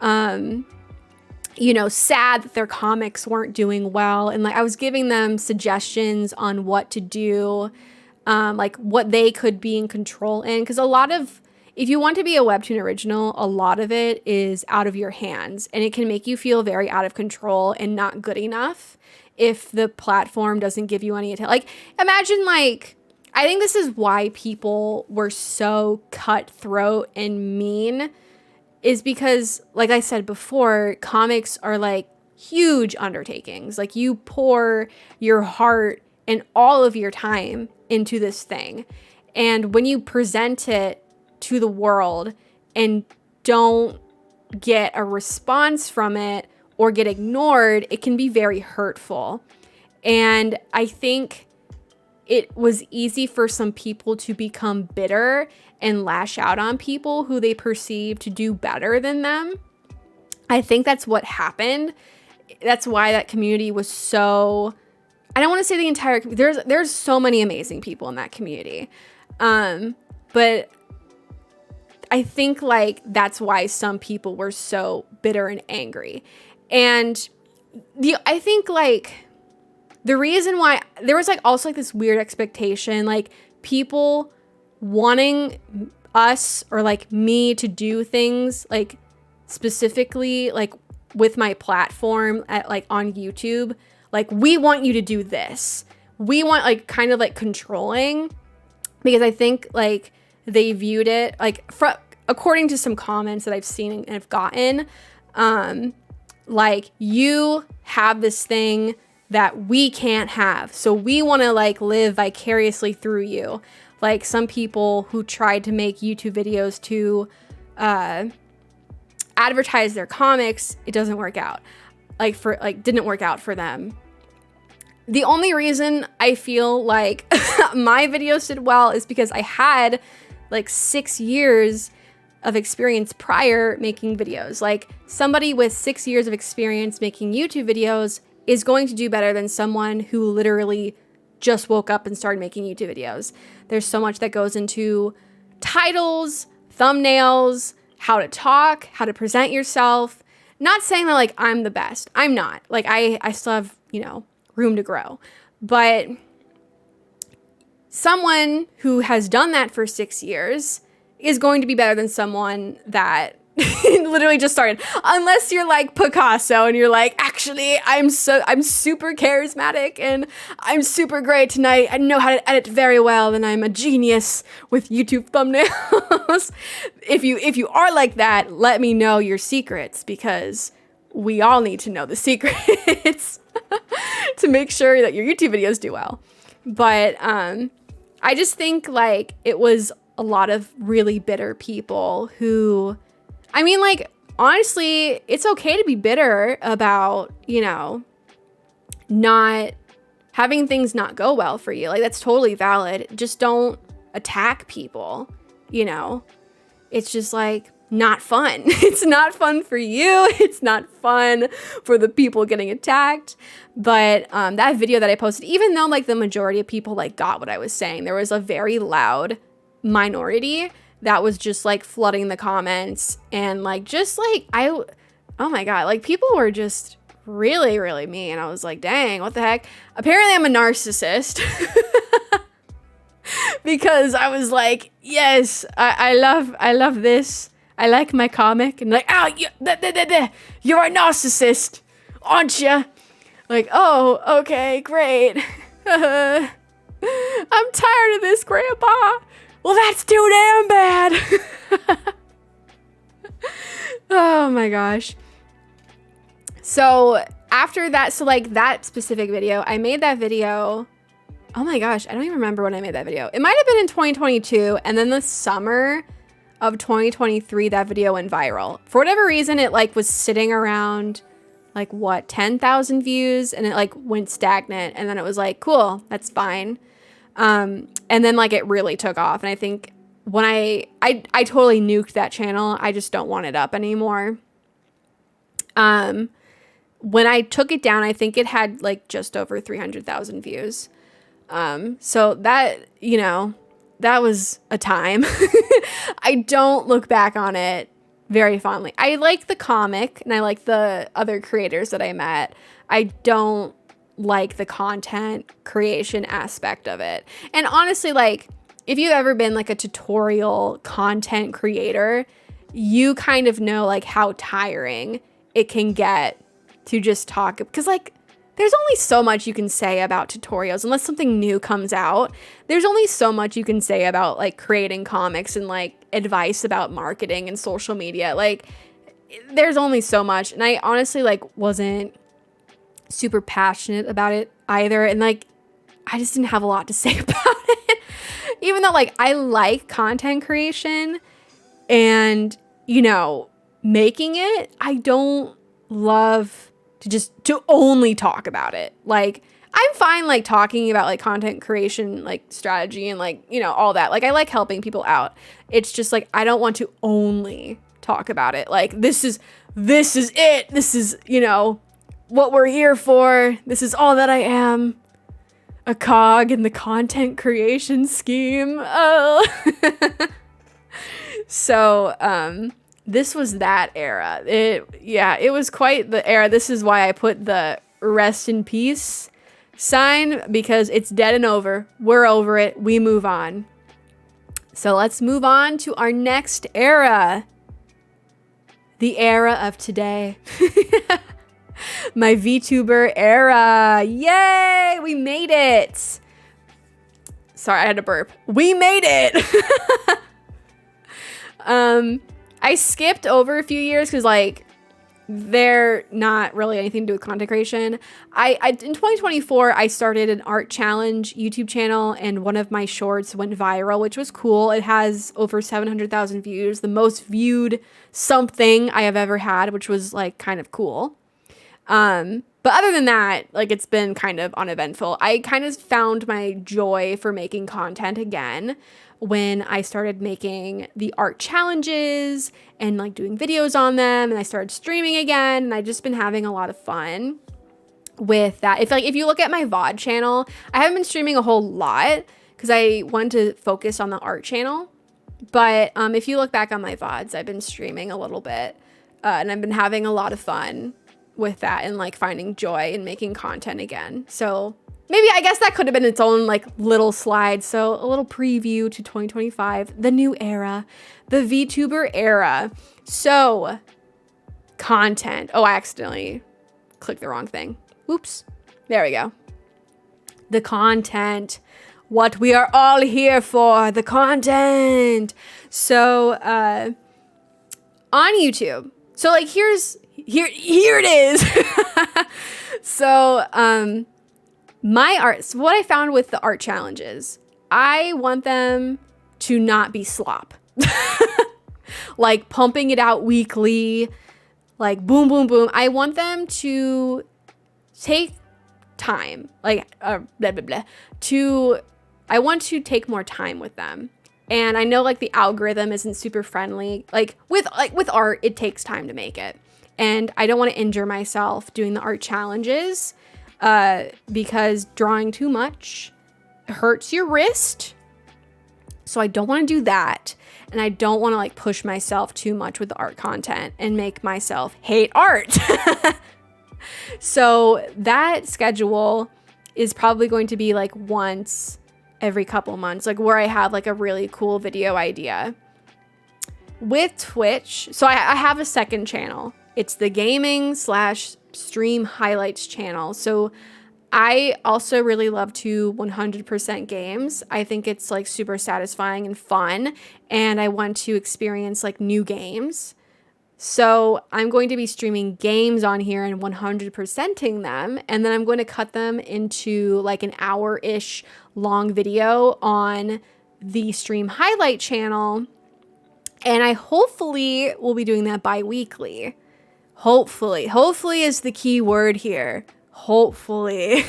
you know, sad that their comics weren't doing well. And like, I was giving them suggestions on what to do, like what they could be in control in. Because a lot of, if you want to be a Webtoon original, a lot of it is out of your hands, and it can make you feel very out of control and not good enough if the platform doesn't give you any attention. Like, imagine, like, I think this is why people were so cutthroat and mean, is because, like I said before, comics are like huge undertakings. Like, you pour your heart and all of your time into this thing. And when you present it to the world and don't get a response from it or get ignored, it can be very hurtful. And I think it was easy for some people to become bitter and lash out on people who they perceive to do better than them. I think that's what happened. That's why that community was so, I don't want to say the entire, there's so many amazing people in that community. But I think like that's why some people were so bitter and angry. And I think like the reason why there was like also like this weird expectation, like people wanting us or like me to do things like specifically like with my platform at like on YouTube, like we want you to do this. We want like kind of like controlling, because I think like they viewed it like according to some comments that I've seen and have gotten, like you have this thing that we can't have, so we want to like live vicariously through you. Like some people who tried to make YouTube videos to advertise their comics, it doesn't work out. Didn't work out for them. The only reason I feel like my videos did well is because I had like 6 years of experience prior making videos. Like somebody with 6 years of experience making YouTube videos is going to do better than someone who literally just woke up and started making YouTube videos. There's so much that goes into titles, thumbnails, how to talk, how to present yourself. Not saying that like I'm the best. I'm not. Like I still have, you know, room to grow. But someone who has done that for 6 years is going to be better than someone that literally just started. Unless you're like Picasso and you're like, actually, I'm super charismatic and I'm super great tonight. I know how to edit very well and I'm a genius with YouTube thumbnails. If you are like that, let me know your secrets, because we all need to know the secrets to make sure that your YouTube videos do well. But I just think like it was a lot of really bitter people who, I mean, like, honestly, it's okay to be bitter about, you know, not having things not go well for you. Like, that's totally valid. Just don't attack people, you know? It's just like not fun. It's not fun for you. It's not fun for the people getting attacked. But that video that I posted, even though like the majority of people like got what I was saying, there was a very loud minority that was just like flooding the comments and like just like oh my god, like people were just really, really mean. I was like, dang, what the heck? Apparently I'm a narcissist. Because I was like, yes, I love this. I like my comic. And like, you're a narcissist, aren't you? Like, oh, okay, great. I'm tired of this, Grandpa. Well, that's too damn bad. Oh my gosh. So after that, so like that specific video, I made that video. Oh my gosh, I don't even remember when I made that video. It might have been in 2022, and then the summer of 2023, that video went viral. For whatever reason, it like was sitting around like what, 10,000 views, and it like went stagnant, and then it was like, cool, that's fine. And then like it really took off, and I think when I totally nuked that channel. I just don't want it up anymore. When I took it down, I think it had like just over 300,000 views. So that, you know, that was a time. I don't look back on it very fondly. I like the comic and I like the other creators that I met. I don't like the content creation aspect of it. And honestly, like, if you've ever been like a tutorial content creator, you kind of know like how tiring it can get to just talk, because like there's only so much you can say about tutorials unless something new comes out. There's only so much you can say about like creating comics and like advice about marketing and social media. Like there's only so much. And I honestly like wasn't super passionate about it either. And like, I just didn't have a lot to say about it. Even though like I like content creation and, you know, making it, I don't love to only talk about it. Like I'm fine like talking about like content creation, like strategy and like, you know, all that. Like I like helping people out. It's just like I don't want to only talk about it. Like this is it. This is, you know, what we're here for. This is all that I am. A cog in the content creation scheme. Oh. So, this was that era. It was quite the era. This is why I put the rest in peace sign, because it's dead and over. We're over it. We move on. So let's move on to our next era. The era of today. My VTuber era. Yay! We made it. Sorry, I had to burp. We made it. I skipped over a few years because like they're not really anything to do with content creation. I in 2024 I started an art challenge YouTube channel, and one of my shorts went viral, which was cool. It has over 700,000 views, the most viewed something I have ever had, which was like kind of cool. But other than that, like it's been kind of uneventful. I kind of found my joy for making content again when I started making the art challenges and like doing videos on them, and I started streaming again, and I've just been having a lot of fun with that. If you look at my VOD channel, I haven't been streaming a whole lot because I wanted to focus on the art channel. But if you look back on my VODs, I've been streaming a little bit, and I've been having a lot of fun with that and like finding joy in making content again. So maybe, I guess that could have been its own like little slide. So a little preview to 2025, the new era, the VTuber era. So content. Oh, I accidentally clicked the wrong thing. Oops. There we go. The content. What we are all here for, the content. So on YouTube. So like here it is. So my art, so what I found with the art challenges, I want them to not be slop. Like pumping it out weekly, like boom, boom, boom. I want them to take time, like blah, blah, blah, I want to take more time with them. And I know like the algorithm isn't super friendly. Like with art, it takes time to make it. And I don't want to injure myself doing the art challenges because drawing too much hurts your wrist. So I don't want to do that. And I don't want to like push myself too much with the art content and make myself hate art. So that schedule is probably going to be like once every couple months, like where I have like a really cool video idea. With Twitch, so I have a second channel. It's the gaming / stream highlights channel. So I also really love to 100% games. I think it's like super satisfying and fun, and I want to experience like new games. So I'm going to be streaming games on here and 100%ing them, and then I'm going to cut them into like an hour-ish long video on the stream highlight channel, and I hopefully will be doing that bi-weekly. Hopefully is the key word here. Hopefully.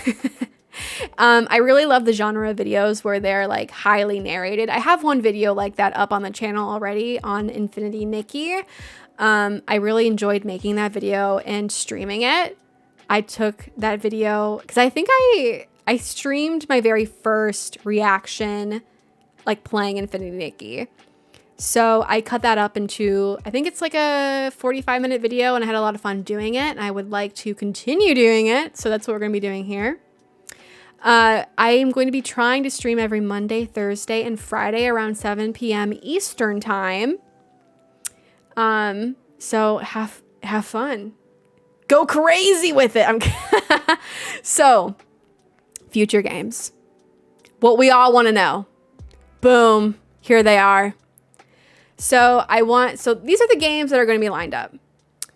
I really love the genre of videos where they're like highly narrated. I have one video like that up on the channel already on Infinity Nikki. I really enjoyed making that video and streaming it. I took that video because I think I I streamed my very first reaction, like playing Infinity Nikki. So I cut that up into, I think it's like a 45-minute video, and I had a lot of fun doing it, and I would like to continue doing it. So that's what we're going to be doing here. I am going to be trying to stream every Monday, Thursday, and Friday around 7 p.m. Eastern time. So have fun. Go crazy with it. So, future games. What we all want to know. Boom. Here they are. So these are the games that are going to be lined up.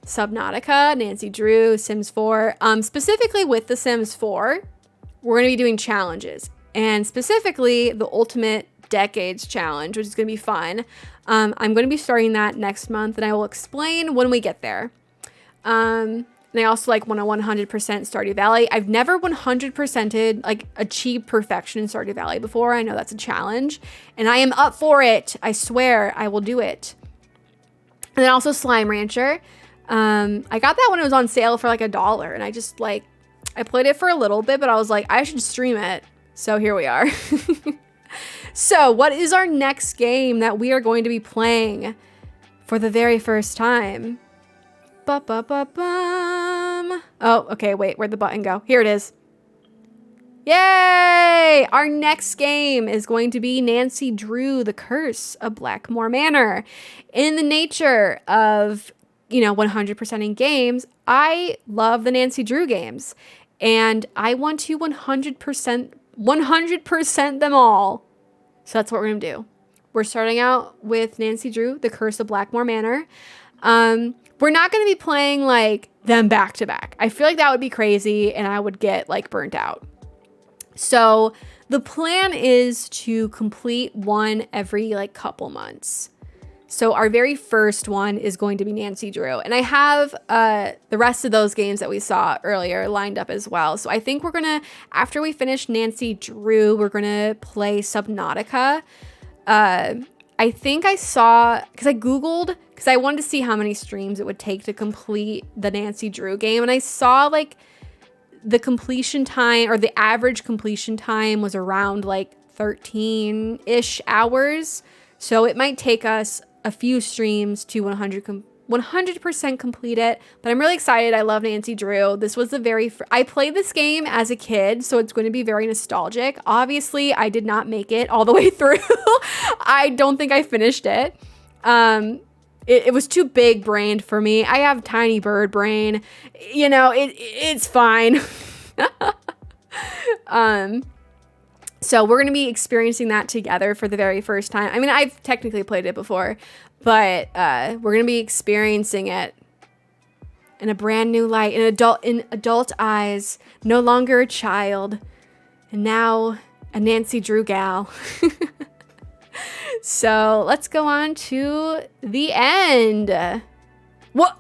Subnautica, Nancy Drew, Sims 4. Specifically with The Sims 4, we're going to be doing challenges. And specifically the Ultimate Decades Challenge, which is going to be fun. I'm going to be starting that next month, and I will explain when we get there. And I also want to 100% Stardew Valley. I've never 100%ed, achieved perfection in Stardew Valley before. I know that's a challenge, and I am up for it. I swear I will do it. And then also Slime Rancher. I got that when it was on sale for $1, and I just I played it for a little bit, but I was like, I should stream it. So here we are. So what is our next game that we are going to be playing for the very first time? Ba-ba-ba-bum. Oh, okay, wait, where'd the button go? Here it is. Yay! Our next game is going to be Nancy Drew, The Curse of Blackmore Manor. In the nature of, 100%ing games, I love the Nancy Drew games, and I want to 100% them all. So that's what we're going to do. We're starting out with Nancy Drew, The Curse of Blackmore Manor. We're not going to be playing them back to back. I feel like that would be crazy, and I would get burnt out. So the plan is to complete one every couple months. So our very first one is going to be Nancy Drew, and I have the rest of those games that we saw earlier lined up as well. So I think we're gonna, after we finish Nancy Drew, we're gonna play Subnautica. I think I saw, because I Googled, because I wanted to see how many streams it would take to complete the Nancy Drew game. And I saw the completion time, or the average completion time was around 13-ish hours. So it might take us a few streams to 100% complete it. But I'm really excited. I love Nancy Drew. This was I played this game as a kid, so it's going to be very nostalgic. Obviously, I did not make it all the way through. I don't think I finished it. It was too big brained for me. I have tiny bird brain. It's fine. So we're going to be experiencing that together for the very first time. I mean, I've technically played it before, but we're going to be experiencing it in a brand new light, in adult eyes, no longer a child, and now a Nancy Drew gal. So let's go on to the end. What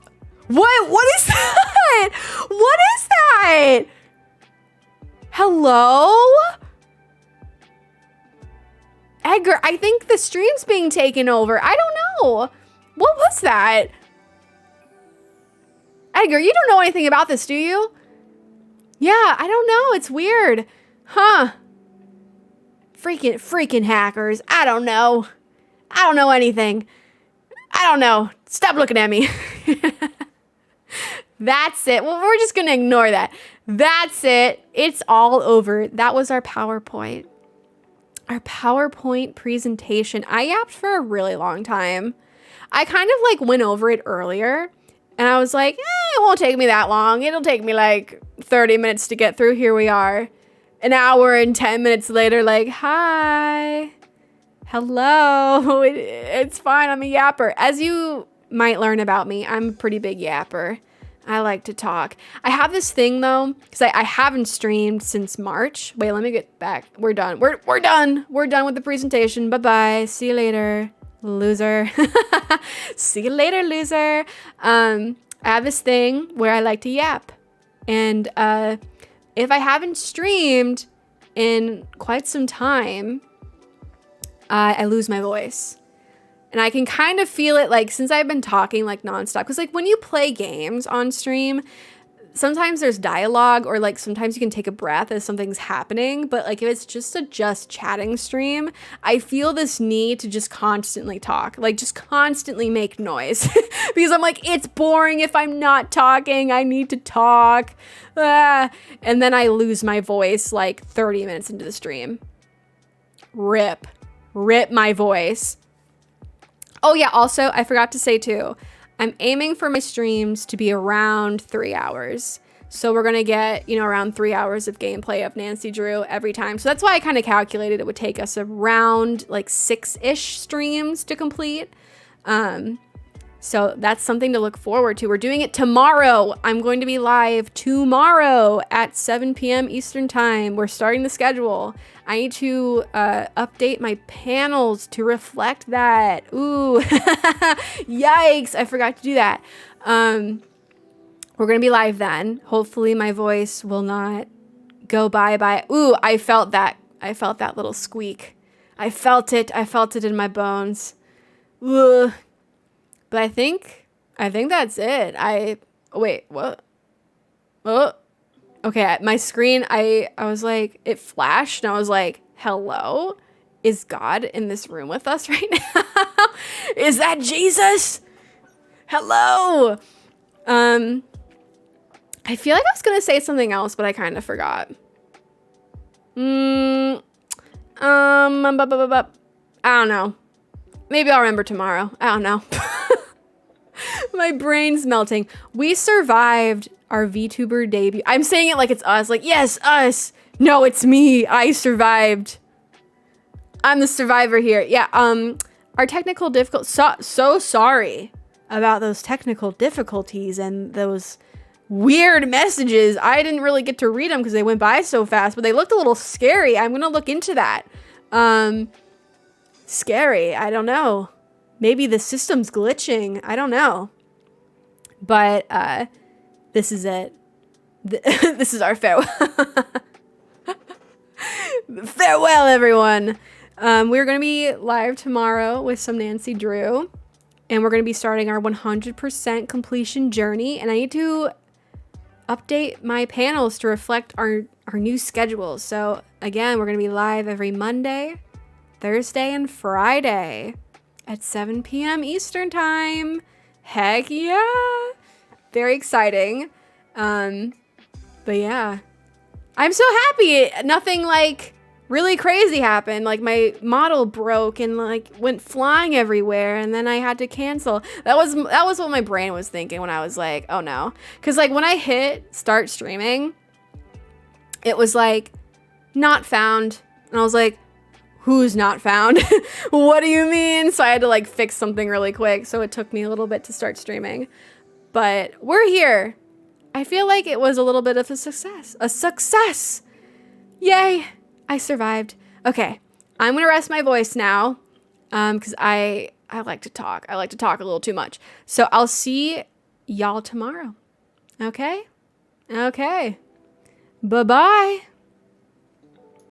is that? What is that? Hello? Edgar, I think the stream's being taken over. I don't know. What was that? Edgar, you don't know anything about this, do you? Yeah, I don't know. It's weird. Huh. Freaking hackers. I don't know. I don't know anything. I don't know. Stop looking at me. That's it. Well, we're just going to ignore that. That's it. It's all over. That was our PowerPoint. Our PowerPoint presentation. I yapped for a really long time. I kind of went over it earlier, and I was like, it won't take me that long. It'll take me 30 minutes to get through. Here we are. An hour and 10 minutes later, hi. Hello. It's fine. I'm a yapper. As you might learn about me, I'm a pretty big yapper. I like to talk. I have this thing though, because I haven't streamed since March. Wait, let me get back. We're done. We're done. We're done with the presentation. Bye-bye. See you later, loser. See you later, loser. I have this thing where I like to yap. And if I haven't streamed in quite some time, I lose my voice. And I can kind of feel it since I've been talking nonstop. Because when you play games on stream, sometimes there's dialogue, or like sometimes you can take a breath as something's happening, but like if it's just a just chatting stream, I feel this need to just constantly talk, like just constantly make noise because I'm like, it's boring if I'm not talking. I need to talk. And then I lose my voice like 30 minutes into the stream. Rip my voice. Oh yeah, also I forgot to say too, I'm aiming for my streams to be around 3 hours. So we're going to get, you know, around 3 hours of gameplay of Nancy Drew every time. So that's why I kind of calculated it would take us around like 6-ish streams to complete. So that's something to look forward to. We're doing it tomorrow. I'm going to be live tomorrow at 7 p.m. Eastern time. We're starting the schedule. I need to update my panels to reflect that. Ooh, yikes. I forgot to do that. We're going to be live then. Hopefully my voice will not go bye. Ooh, I felt that. I felt that little squeak. I felt it. I felt it in my bones. Ugh. But I think that's it. Wait, what? Oh, okay. My screen, I was like, it flashed and I was like, hello? Is God in this room with us right now? Is that Jesus? Hello? I feel like I was going to say something else, but I kind of forgot. I don't know. Maybe I'll remember tomorrow. I don't know. My brain's melting. We survived our VTuber debut. I'm saying it like it's us. Like, yes, us. No, it's me. I survived. I'm the survivor here. Yeah, our technical difficulties. So sorry about those technical difficulties and those weird messages. I didn't really get to read them because they went by so fast, but they looked a little scary. I'm going to look into that. Scary. I don't know. Maybe the system's glitching. I don't know. But this is it. This is our farewell. Farewell, everyone. We're going to be live tomorrow with some Nancy Drew. And we're going to be starting our 100% completion journey. And I need to update my panels to reflect our new schedule. So again, we're going to be live every Monday, Thursday, and Friday at 7 p.m. Eastern time. Heck yeah. Very exciting. But yeah, I'm so happy. Nothing like really crazy happened. Like my model broke and like went flying everywhere, and then I had to cancel. That was what my brain was thinking when I was like, oh no. Cause like when I hit start streaming, it was like not found. And I was like, who's not found? What do you mean? So I had to like fix something really quick. So it took me a little bit to start streaming, but we're here. I feel like it was a little bit of a success. Yay. I survived. Okay. I'm going to rest my voice now. Cause I like to talk. I like to talk a little too much. So I'll see y'all tomorrow. Okay. Okay. Bye-bye.